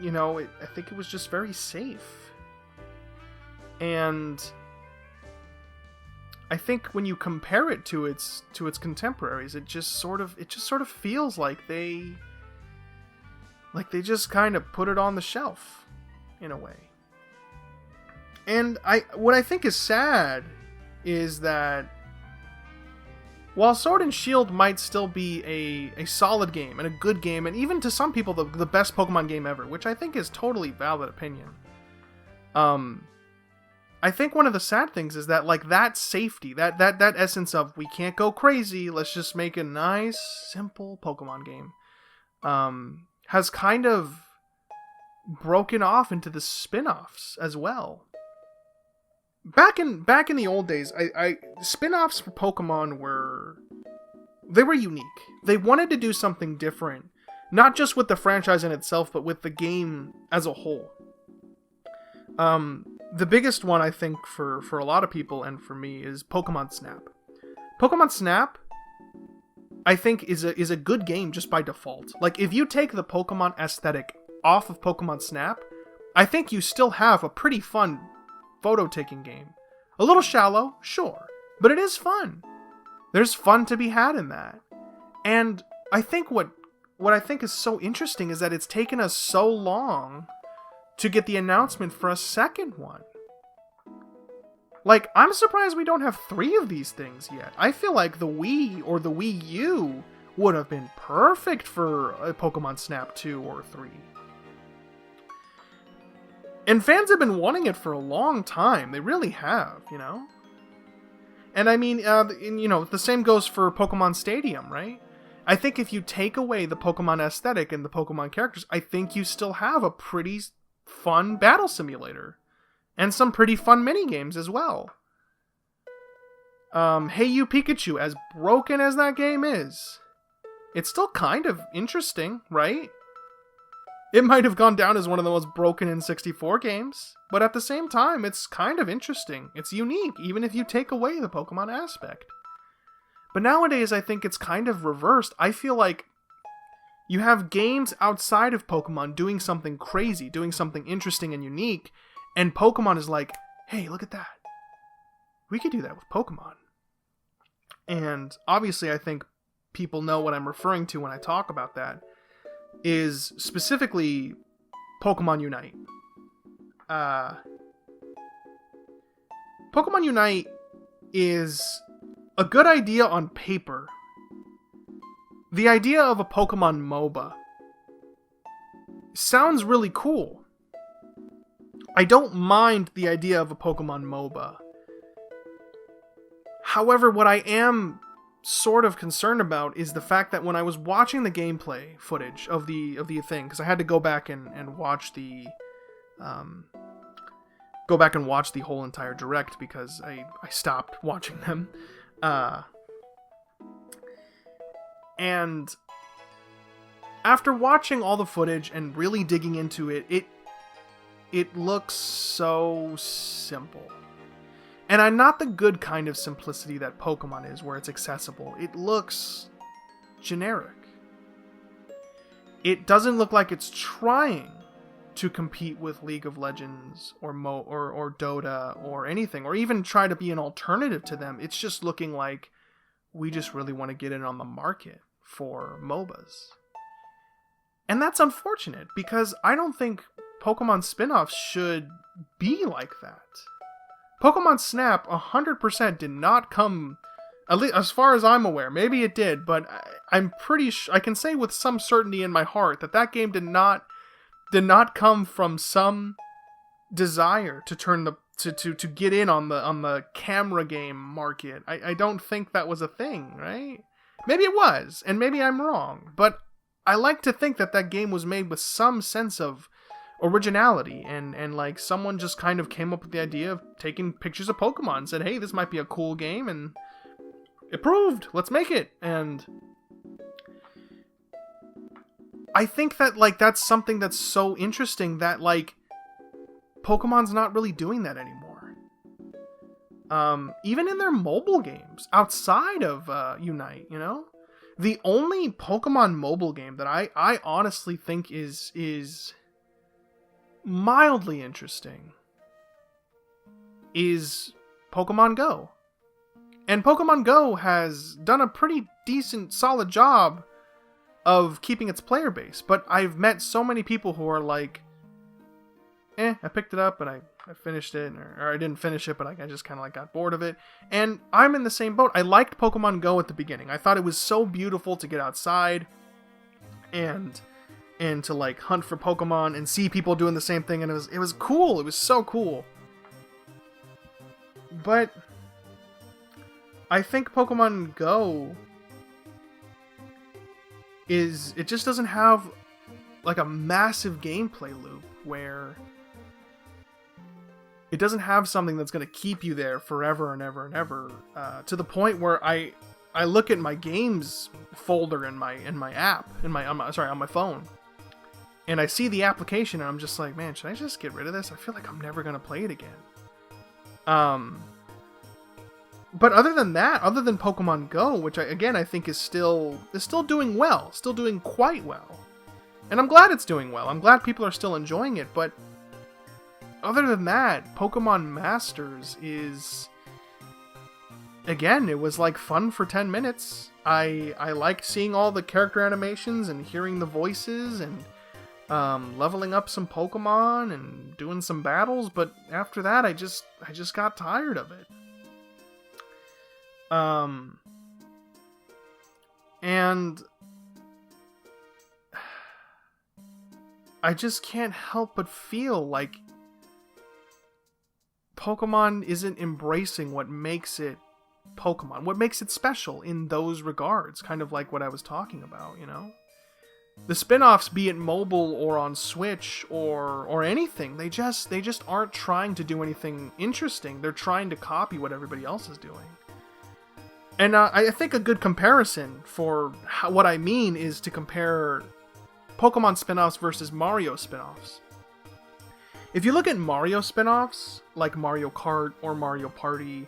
I think it was just very safe. And I think when you compare it to its contemporaries, it just sort of feels like they just kind of put it on the shelf in a way. And what I think is sad is that while Sword and Shield might still be a solid game and a good game, and even to some people the best Pokemon game ever, which I think is totally valid opinion, I think one of the sad things is that that safety, that essence of we can't go crazy, let's just make a nice, simple Pokemon game, has kind of broken off into the spin-offs as well. Back in the old days, spin-offs for Pokemon were unique. They wanted to do something different, not just with the franchise in itself, but with the game as a whole. The biggest one, I think, for a lot of people and for me is Pokemon Snap. Pokemon Snap, I think, is a good game just by default. If you take the Pokemon aesthetic off of Pokemon Snap, I think you still have a pretty fun photo-taking game. A little shallow, sure, but it is fun. There's fun to be had in that. And I think what I think is so interesting is that it's taken us so long to get the announcement for a second one. I'm surprised we don't have 3 of these things yet. I feel like the Wii or the Wii U would have been perfect for a Pokemon Snap 2 or 3. And fans have been wanting it for a long time. They really have, And I mean, the same goes for Pokemon Stadium, right? I think if you take away the Pokemon aesthetic and the Pokemon characters, I think you still have a pretty fun battle simulator. And some pretty fun mini-games as well. Hey You Pikachu, as broken as that game is, it's still kind of interesting, right? It might have gone down as one of the most broken N64 games, but at the same time, it's kind of interesting. It's unique, even if you take away the Pokemon aspect. But nowadays, I think it's kind of reversed. I feel like you have games outside of Pokemon doing something crazy, doing something interesting and unique, and Pokemon is like, hey, look at that. We could do that with Pokemon. And obviously, I think people know what I'm referring to when I talk about that, is specifically Pokemon Unite. Pokemon Unite is a good idea on paper. The idea of a Pokemon MOBA sounds really cool. I don't mind the idea of a Pokemon MOBA. However, what I am sort of concerned about is the fact that when I was watching the gameplay footage of the thing, because I had to go back and watch the whole entire direct because I stopped watching them, and after watching all the footage and really digging into it, it looks so simple. And I'm not the good kind of simplicity that Pokemon is, where it's accessible. It looks generic. It doesn't look like it's trying to compete with League of Legends or or Dota or anything, or even try to be an alternative to them. It's just looking like we just really want to get in on the market for MOBAs. And that's unfortunate, because I don't think Pokemon spin-offs should be like that. Pokemon Snap 100% did not come, at least as far as I'm aware. Maybe it did, but I'm pretty sure I can say with some certainty in my heart that game did not come from some desire to turn to get in on the camera game market. I don't think that was a thing, right? Maybe it was, and maybe I'm wrong, but I like to think that game was made with some sense of originality, and like someone just kind of came up with the idea of taking pictures of Pokemon and said, hey, this might be a cool game, and it proved, let's make it. And I think that that's something that's so interesting, that Pokemon's not really doing that anymore. Even in their mobile games, outside of Unite, you know? The only Pokemon mobile game that I honestly think is mildly interesting is Pokemon Go. And Pokemon Go has done a pretty decent, solid job of keeping its player base. But I've met so many people who are like, I picked it up and I finished it, or I didn't finish it, but I just kind of like got bored of it. And I'm in the same boat. I liked Pokemon Go at the beginning. I thought it was so beautiful to get outside and to like hunt for Pokemon and see people doing the same thing, and it was cool. It was so cool. But I think Pokemon Go it just doesn't have like a massive gameplay loop where it doesn't have something that's going to keep you there forever and ever and ever, to the point where I look at my games folder in my app on my phone, and I see the application and I'm just like, man, should I just get rid of this? I feel like I'm never going to play it again. But other than that, other than Pokemon Go, which I think is still doing well, still doing quite well, and I'm glad it's doing well. I'm glad people are still enjoying it. But other than that, Pokemon Masters is, again, it was like fun for 10 minutes. I liked seeing all the character animations and hearing the voices and leveling up some Pokemon and doing some battles. But after that, I just got tired of it. And I just can't help but feel like Pokemon isn't embracing what makes it Pokemon, what makes it special in those regards, kind of like what I was talking about, you know? The spin-offs, be it mobile or on Switch or anything, they just aren't trying to do anything interesting. They're trying to copy what everybody else is doing. And I think a good comparison for what I mean is to compare Pokemon spin-offs versus Mario spin-offs. If you look at Mario spin-offs, like Mario Kart or Mario Party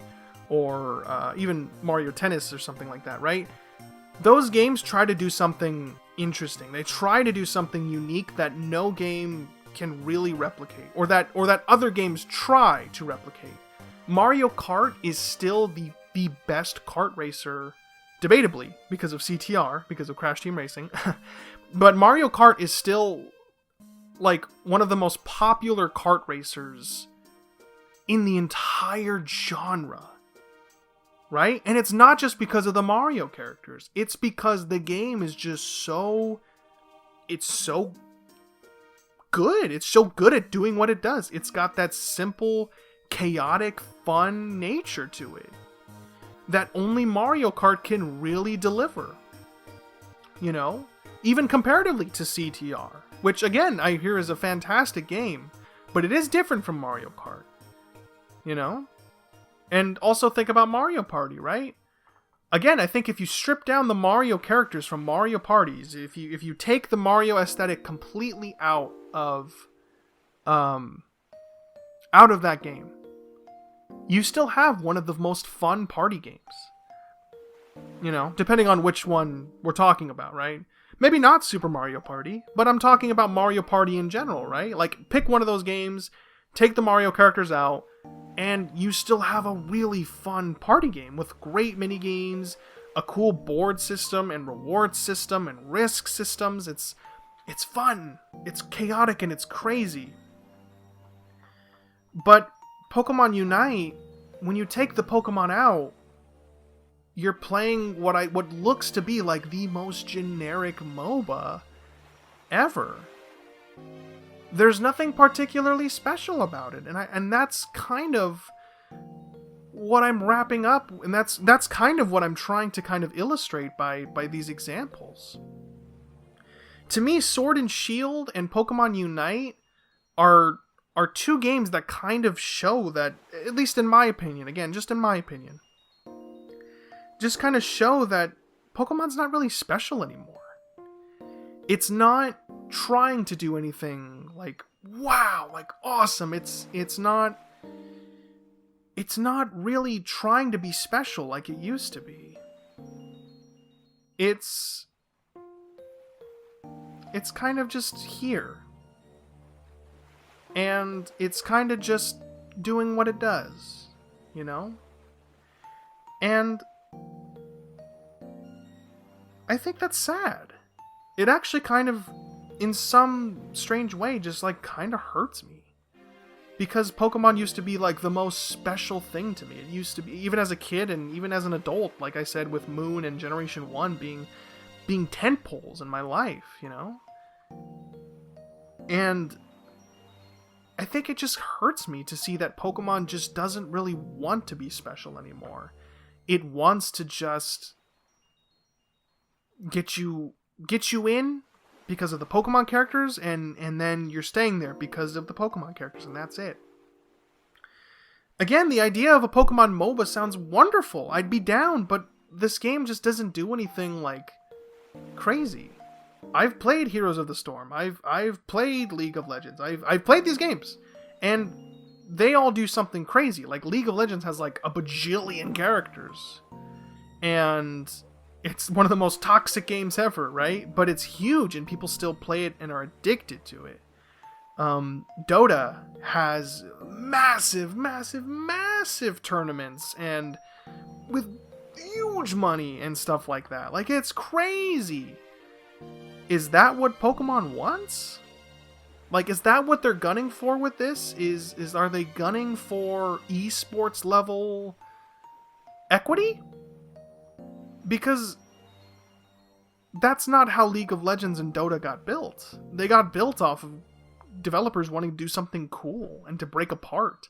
or even Mario Tennis or something like that, right? Those games try to do something interesting. They try to do something unique that no game can really replicate, or that other games try to replicate. Mario Kart is still the best kart racer, debatably, because of CTR, because of Crash Team Racing. But Mario Kart is still like one of the most popular kart racers in the entire genre, right? And it's not just because of the Mario characters. It's because the game is just so good. It's so good at doing what it does. It's got that simple, chaotic, fun nature to it that only Mario Kart can really deliver. You know? Even comparatively to CTR, which again, I hear is a fantastic game, but it is different from Mario Kart. You know? And also think about Mario Party, right? Again, I think if you strip down the Mario characters from Mario Parties, if you take the Mario aesthetic completely out of that game, you still have one of the most fun party games. You know, depending on which one we're talking about, right? Maybe not Super Mario Party, but I'm talking about Mario Party in general, right? Like, pick one of those games, take the Mario characters out, and you still have a really fun party game with great mini games, a cool board system and reward system and risk systems. It's fun, it's chaotic, and it's crazy. But Pokemon Unite, when you take the Pokemon out, you're playing what looks to be like the most generic MOBA ever. There's nothing particularly special about it, and that's kind of what I'm wrapping up, and that's kind of what I'm trying to kind of illustrate by these examples. To me, Sword and Shield and Pokemon Unite are two games that kind of show that, at least in my opinion, again, just in my opinion, just kind of show that Pokemon's not really special anymore. It's not trying to do anything like wow, like awesome. It's not really trying to be special like it used to be. It's kind of just here. And it's kind of just doing what it does, you know? And I think that's sad. It actually kind of, in some strange way, just like kind of hurts me. Because Pokemon used to be like the most special thing to me. It used to be, even as a kid and even as an adult, like I said, with Moon and Generation 1 being tentpoles in my life, you know? And I think it just hurts me to see that Pokemon just doesn't really want to be special anymore. It wants to just get you in because of the Pokemon characters, and then you're staying there because of the Pokemon characters, and that's it. Again, the idea of a Pokemon MOBA sounds wonderful. I'd be down, but this game just doesn't do anything like crazy. I've played Heroes of the Storm. I've played League of Legends. I've played these games, and they all do something crazy. Like League of Legends has like a bajillion characters, and it's one of the most toxic games ever, right? But it's huge, and people still play it and are addicted to it. Dota has massive tournaments, and with huge money and stuff like that. Like, it's crazy. Is that what Pokemon wants? Like, is that what they're gunning for with this? Are they gunning for esports level equity? Because that's not how League of Legends and Dota got built. They got built off of developers wanting to do something cool and to break apart.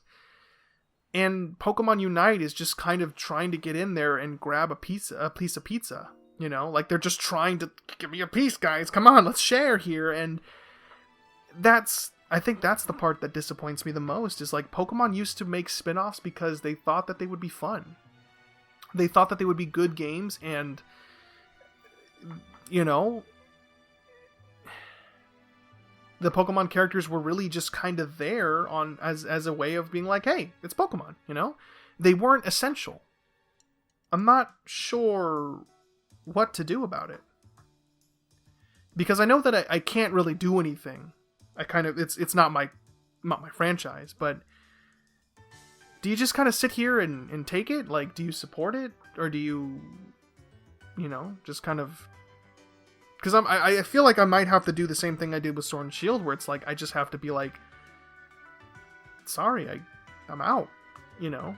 And Pokemon Unite is just kind of trying to get in there and grab a piece of pizza. You know, like they're just trying to give me a piece, guys. Come on, let's share here. And I think that's the part that disappoints me the most, is like Pokemon used to make spin-offs because they thought that they would be fun. They thought that they would be good games, and you know, the Pokemon characters were really just kind of there on as a way of being like, hey, it's Pokemon, you know? They weren't essential. I'm not sure what to do about it, because I know that I can't really do anything. It's not my franchise, but do you just kind of sit here and take it? Like, do you support it, or do you know, just kind of, because I feel like I might have to do the same thing I did with Sword and Shield, where it's like I just have to be like, sorry, I'm out, you know.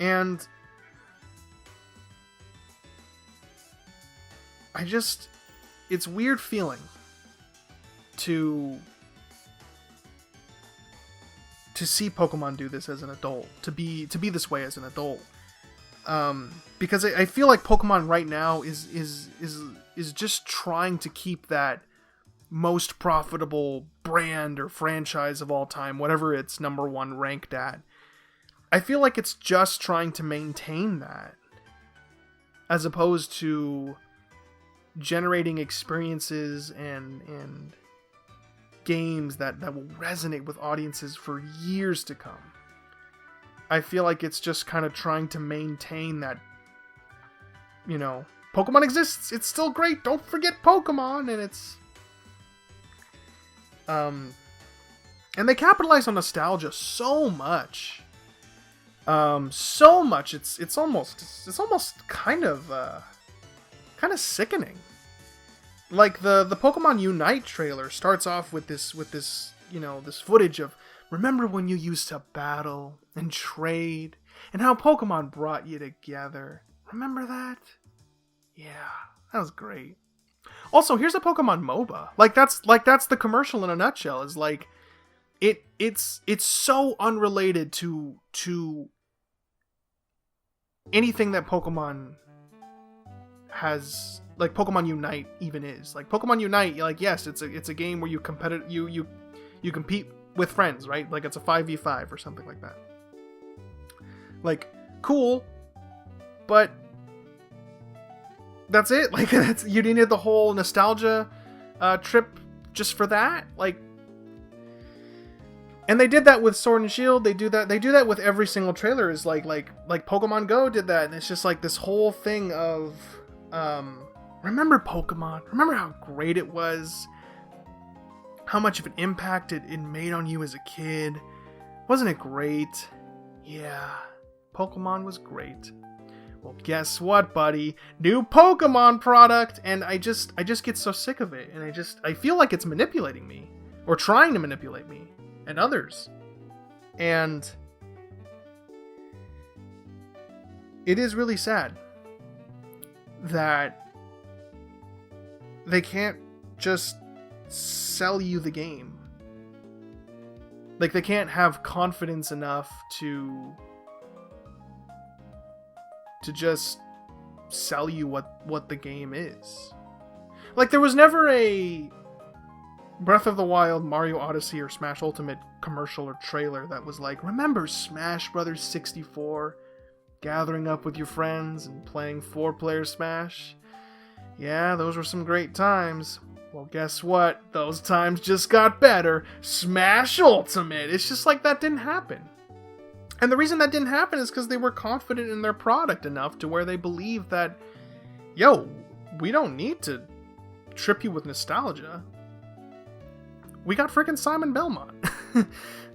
And it's weird feeling to see Pokemon do this as an adult, to be this way as an adult, because I feel like Pokemon right now is just trying to keep that most profitable brand or franchise of all time, whatever it's number one ranked at. I feel like it's just trying to maintain that, as opposed to generating experiences and games that will resonate with audiences for years to come. I feel like it's just kind of trying to maintain that, you know, Pokemon exists, it's still great, don't forget Pokemon, and it's and they capitalize on nostalgia so much. It's almost kind of sickening. Like the Pokemon Unite trailer starts off with this, you know, this footage of, remember when you used to battle and trade and how Pokemon brought you together. Remember that? Yeah, that was great. Also, here's a Pokemon MOBA. Like that's the commercial in a nutshell. Is like it's so unrelated to anything that Pokemon has, like Pokemon Unite even is. Like Pokemon Unite, like, yes, it's a game where you compete with friends, right? Like it's a 5v5 or something like that. Like, cool, but that's it. Like, you needed the whole nostalgia trip just for that. Like, and they did that with Sword and Shield. They do that with every single trailer. Is like Pokemon Go did that, and it's just like this whole thing of, remember Pokemon? Remember how great it was? How much of an impact it made on you as a kid? Wasn't it great? Yeah, Pokemon was great. Well, guess what, buddy? New Pokemon product, and I just get so sick of it, and I feel like it's manipulating me, or trying to manipulate me and others. And it is really sad that they can't just sell you the game. Like, they can't have confidence enough to just sell you what the game is. Like, there was never a Breath of the Wild, Mario Odyssey, or Smash Ultimate commercial or trailer that was like, remember Smash Brothers 64? Gathering up with your friends and playing 4-player Smash? Yeah, those were some great times. Well, guess what? Those times just got better. Smash Ultimate! It's just like, that didn't happen. And the reason that didn't happen is because they were confident in their product enough to where they believed that, yo, we don't need to trip you with nostalgia. We got freaking Simon Belmont.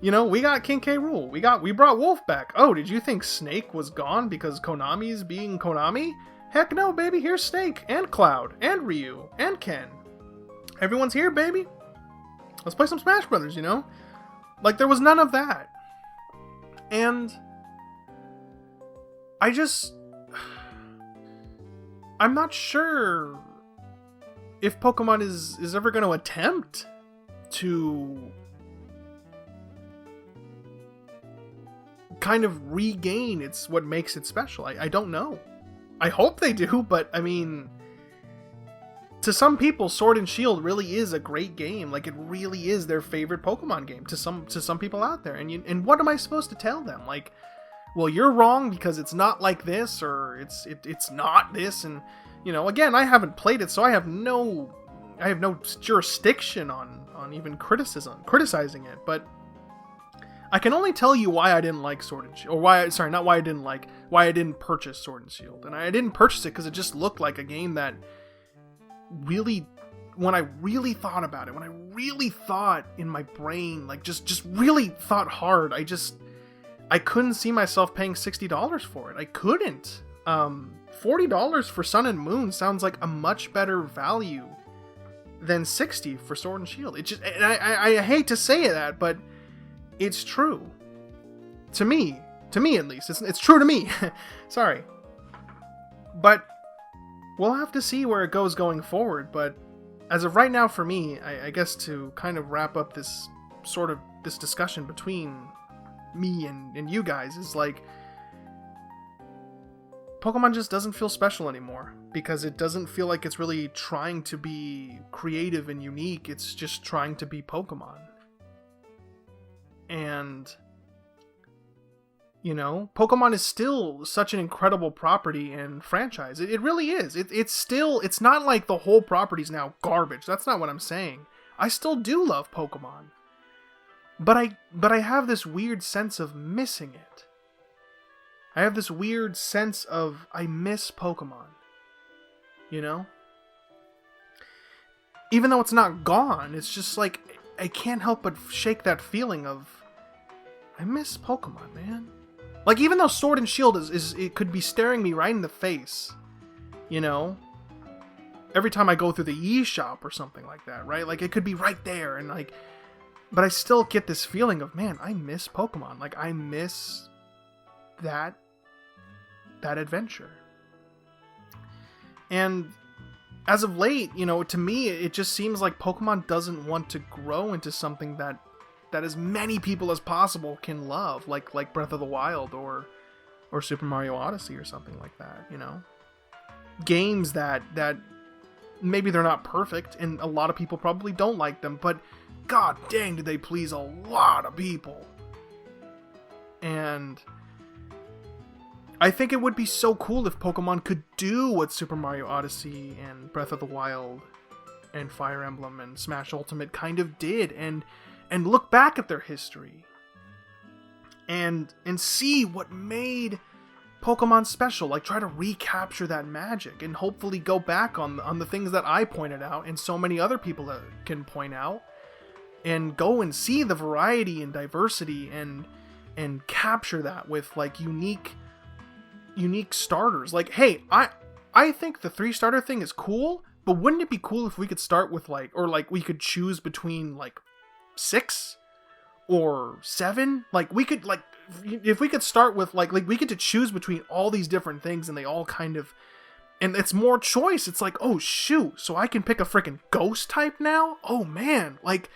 You know, we got King K. Rool. We brought Wolf back. Oh, did you think Snake was gone because Konami's being Konami? Heck no, baby. Here's Snake, and Cloud, and Ryu, and Ken. Everyone's here, baby. Let's play some Smash Brothers, you know? Like, there was none of that. And I'm not sure if Pokemon is ever going to attempt to kind of regain what makes it special. I don't know. I hope they do, but I mean, to some people, Sword and Shield really is a great game. Like, it really is their favorite Pokemon game to some people out there. And what am I supposed to tell them? Like, well, you're wrong because it's not like this, or it's not this. And, you know, again, I haven't played it, so I have no jurisdiction on even criticizing it. But I can only tell you why I didn't like Sword and Shield, or why I didn't purchase Sword and Shield. And I didn't purchase it because it just looked like a game that really, when I really thought about it, when I really thought in my brain, like just really thought hard, I couldn't see myself paying $60 for it. I couldn't. $40 for Sun and Moon sounds like a much better value than $60 for Sword and Shield. It just, and I hate to say that, but it's true. To me at least. It's true to me. Sorry. But we'll have to see where it goes going forward, but as of right now, for me, I guess to kind of wrap up this discussion between me and you guys, is like, Pokemon just doesn't feel special anymore, because it doesn't feel like it's really trying to be creative and unique. It's just trying to be Pokemon. And, you know, Pokemon is still such an incredible property and franchise. It really is. It's not like the whole property's now garbage. That's not what I'm saying. I still do love Pokemon. But I have this weird sense of missing it. I have this weird sense of, I miss Pokemon. You know? Even though it's not gone, it's just like, I can't help but shake that feeling of, I miss Pokemon, man. Like, even though Sword and Shield it could be staring me right in the face, you know? Every time I go through the eShop or something like that, right? Like, it could be right there, and like, but I still get this feeling of, man, I miss Pokemon. Like, I miss that adventure. And as of late, you know, to me, it just seems like Pokemon doesn't want to grow into something that as many people as possible can love, like Breath of the Wild or Super Mario Odyssey or something like that, you know? Games that maybe they're not perfect, and a lot of people probably don't like them, but god dang, did they please a lot of people. And I think it would be so cool if Pokemon could do what Super Mario Odyssey and Breath of the Wild and Fire Emblem and Smash Ultimate kind of did, and look back at their history and see what made Pokemon special. Like, try to recapture that magic and hopefully go back on the things that I pointed out and so many other people that can point out, and go and see the variety and diversity and capture that with like unique starters. Like, hey, I think the 3-starter thing is cool, but wouldn't it be cool if we could start with we could choose between like 6 or 7? Like, we could, like, if we could start with like we get to choose between all these different things, and they all kind of, and it's more choice. It's like, oh shoot, so I can pick a freaking ghost type now? Oh man, like,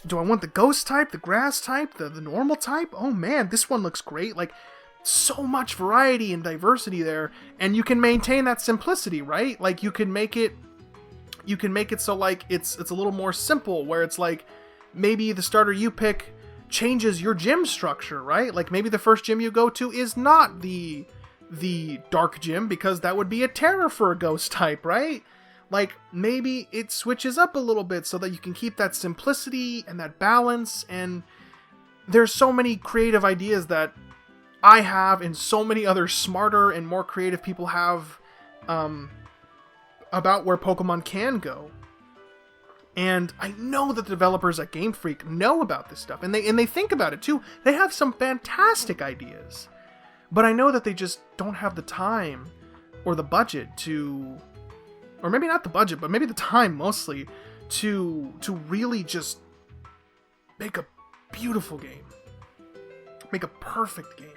do I want the ghost type, the grass type, the normal type? Oh man, this one looks great. Like, so much variety and diversity there, and you can maintain that simplicity, right? Like, you can make it so like it's a little more simple, where it's like maybe the starter you pick changes your gym structure, right? Like, maybe the first gym you go to is not the dark gym, because that would be a terror for a ghost type, right? Like, maybe it switches up a little bit so that you can keep that simplicity and that balance. And there's so many creative ideas that I have, and so many other smarter and more creative people have, about where Pokemon can go. And I know that the developers at Game Freak know about this stuff, and they think about it too. They have some fantastic ideas, but I know that they just don't have the time or the budget to, or maybe not the budget, but maybe the time mostly, to really just make a beautiful game, make a perfect game.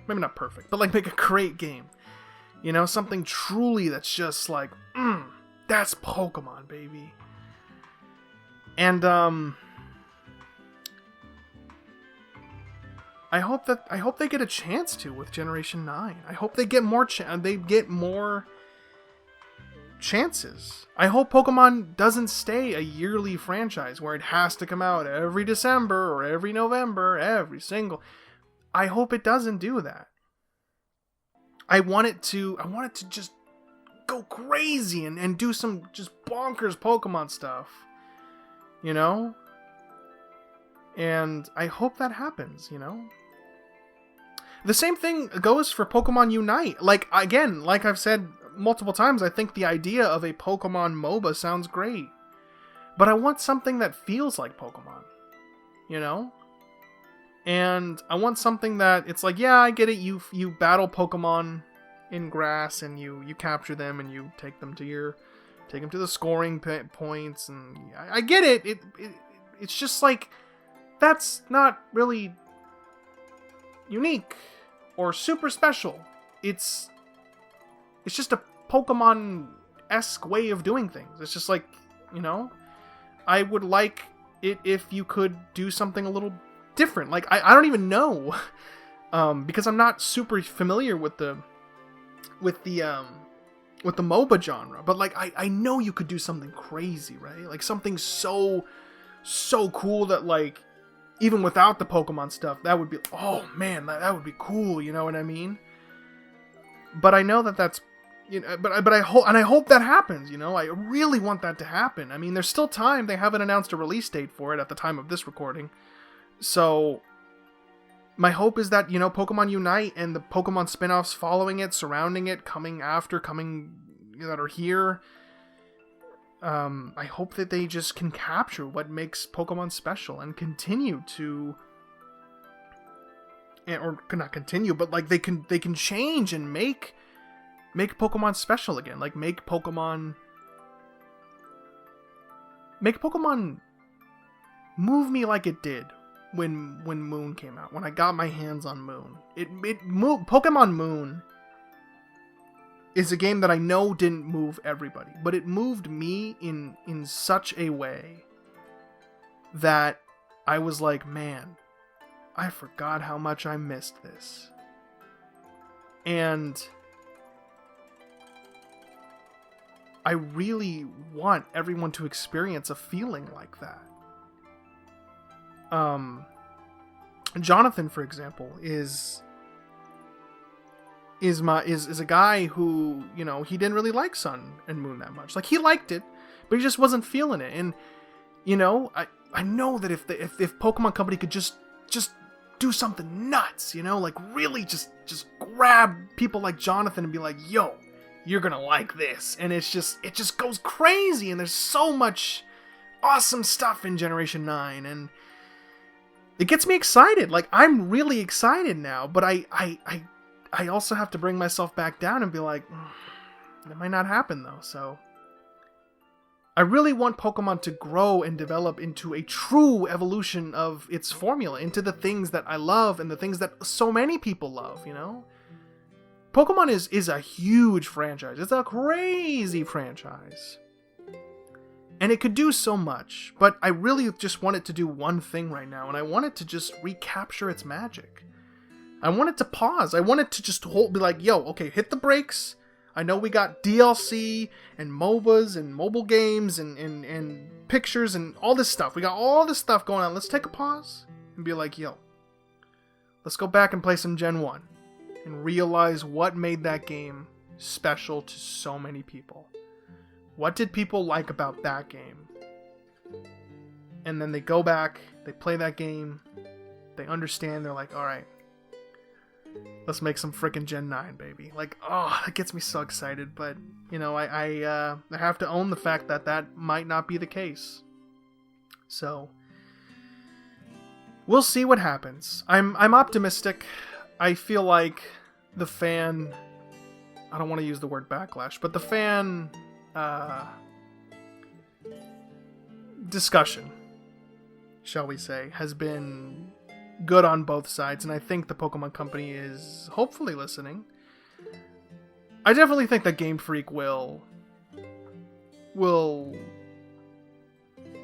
Maybe not perfect, but like make a great game. You know, something truly that's just like, that's Pokemon, baby. And I hope they get a chance to with Generation 9. I hope they get more chances. I hope Pokemon doesn't stay a yearly franchise where it has to come out every December or every November, every single. I hope it doesn't do that. I want it to just go crazy and do some just bonkers Pokemon stuff. You know? And I hope that happens, you know? The same thing goes for Pokemon Unite. Like, again, like I've said multiple times, I think the idea of a Pokemon MOBA sounds great. But I want something that feels like Pokemon. You know? And I want something that, it's like, yeah, I get it, you battle Pokemon in grass, and you capture them, and you take them to the scoring points, and I get it. It's just like, that's not really unique or super special. It's just a Pokemon-esque way of doing things. It's just like, you know, I would like it if you could do something a little different. Like, I don't even know, because I'm not super familiar with the MOBA genre, but like I know you could do something crazy, right? Like something so cool that, like, even without the Pokemon stuff, that would be, oh man, that would be cool, you know what I mean? But I know that's, you know, but I hope that happens, you know? I really want that to happen. I mean, there's still time. They haven't announced a release date for it at the time of this recording. So my hope is that, you know, Pokemon Unite and the Pokemon spin-offs following it, surrounding it, coming that are here, I hope that they just can capture what makes Pokemon special and continue to, or not continue, but like they can change and make Pokemon special again. Like make Pokemon move me like it did when Moon came out, when I got my hands on Moon. It moved. Pokemon Moon is a game that I know didn't move everybody, but it moved me in such a way that I was like, man, I forgot how much I missed this. And I really want everyone to experience a feeling like that. Jonathan, for example, is a guy who, you know, he didn't really like Sun and Moon that much. Like, he liked it, but he just wasn't feeling it. And I know that if Pokemon Company could just do something nuts, like really just grab people like Jonathan and be like, yo, you're gonna like this, and it just goes crazy, and there's so much awesome stuff in Generation 9, and it gets me excited. Like, I'm really excited now, but I also have to bring myself back down and be like, that might not happen though. So I really want Pokemon to grow and develop into a true evolution of its formula, into the things that I love and the things that so many people love, Pokemon is a huge franchise. It's a crazy franchise. And it could do so much, but I really just want it to do one thing right now, and I want it to just recapture its magic. I want it to pause. I want it to just be like, yo, okay, hit the brakes. I know we got DLC and MOBAs and mobile games and pictures and all this stuff. We got all this stuff going on. Let's take a pause and be like, yo, let's go back and play some Gen 1 and realize what made that game special to so many people. What did people like about that game? And then they go back, they play that game, they understand, they're like, alright, let's make some frickin' Gen 9, baby. Like, oh, that gets me so excited, but, I have to own the fact that might not be the case. So, we'll see what happens. I'm optimistic. I feel like the fan, I don't want to use the word backlash, but the fan discussion, shall we say, has been good on both sides, and I think the Pokemon Company is hopefully listening. I definitely think that Game Freak will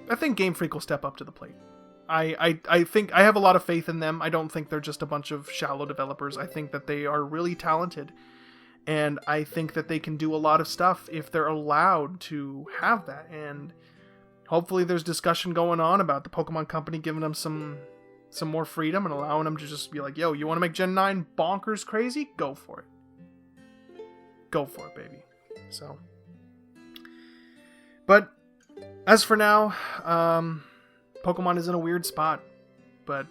I think Game Freak will step up to the plate. I think I have a lot of faith in them. I don't think they're just a bunch of shallow developers. I think that they are really talented. And I think that they can do a lot of stuff if they're allowed to have that. And hopefully there's discussion going on about the Pokemon Company giving them some more freedom and allowing them to just be like, yo, you want to make Gen 9 bonkers crazy? Go for it. Go for it, baby. So. But as for now, Pokemon is in a weird spot. But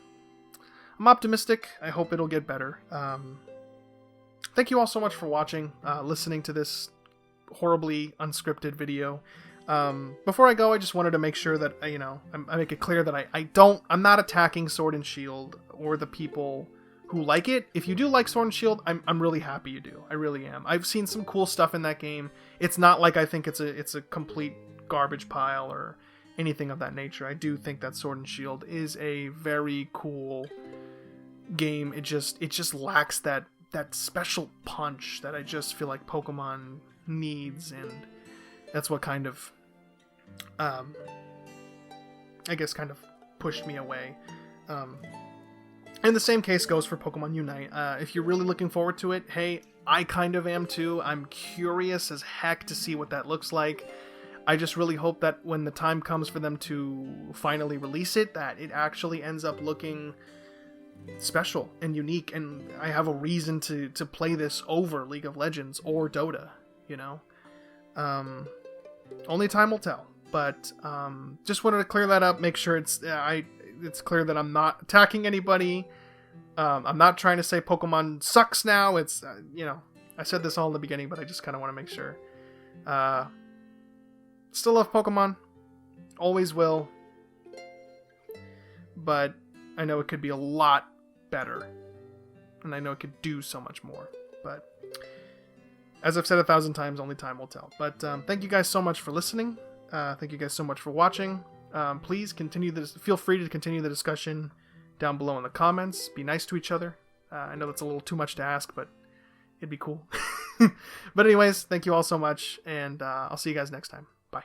I'm optimistic. I hope it'll get better. Thank you all so much for watching, listening to this horribly unscripted video. Before I go, I just wanted to make sure that, I make it clear that I'm not attacking Sword and Shield or the people who like it. If you do like Sword and Shield, I'm really happy you do. I really am. I've seen some cool stuff in that game. It's not like I think it's a complete garbage pile or anything of that nature. I do think that Sword and Shield is a very cool game. It just lacks that special punch that I just feel like Pokemon needs, and that's what kind of I guess kind of pushed me away. And the same case goes for Pokemon Unite. If you're really looking forward to it, hey, I kind of am too. I'm curious as heck to see what that looks like. I just really hope that when the time comes for them to finally release it, that it actually ends up looking special and unique, and I have a reason to play this over League of Legends or Dota, only time will tell, but just wanted to clear that up, make sure it's clear that I'm not attacking anybody. I'm not trying to say Pokemon sucks now. It's I said this all in the beginning, but I just kind of want to make sure. Still love Pokemon, always will, but I know it could be a lot better, and I know it could do so much more, but as I've said 1,000 times, only time will tell. But thank you guys so much for listening. Thank you guys so much for watching. Please feel free to continue the discussion down below in the comments. Be nice to each other. I know that's a little too much to ask, but it'd be cool. But anyways, thank you all so much, and I'll see you guys next time. Bye.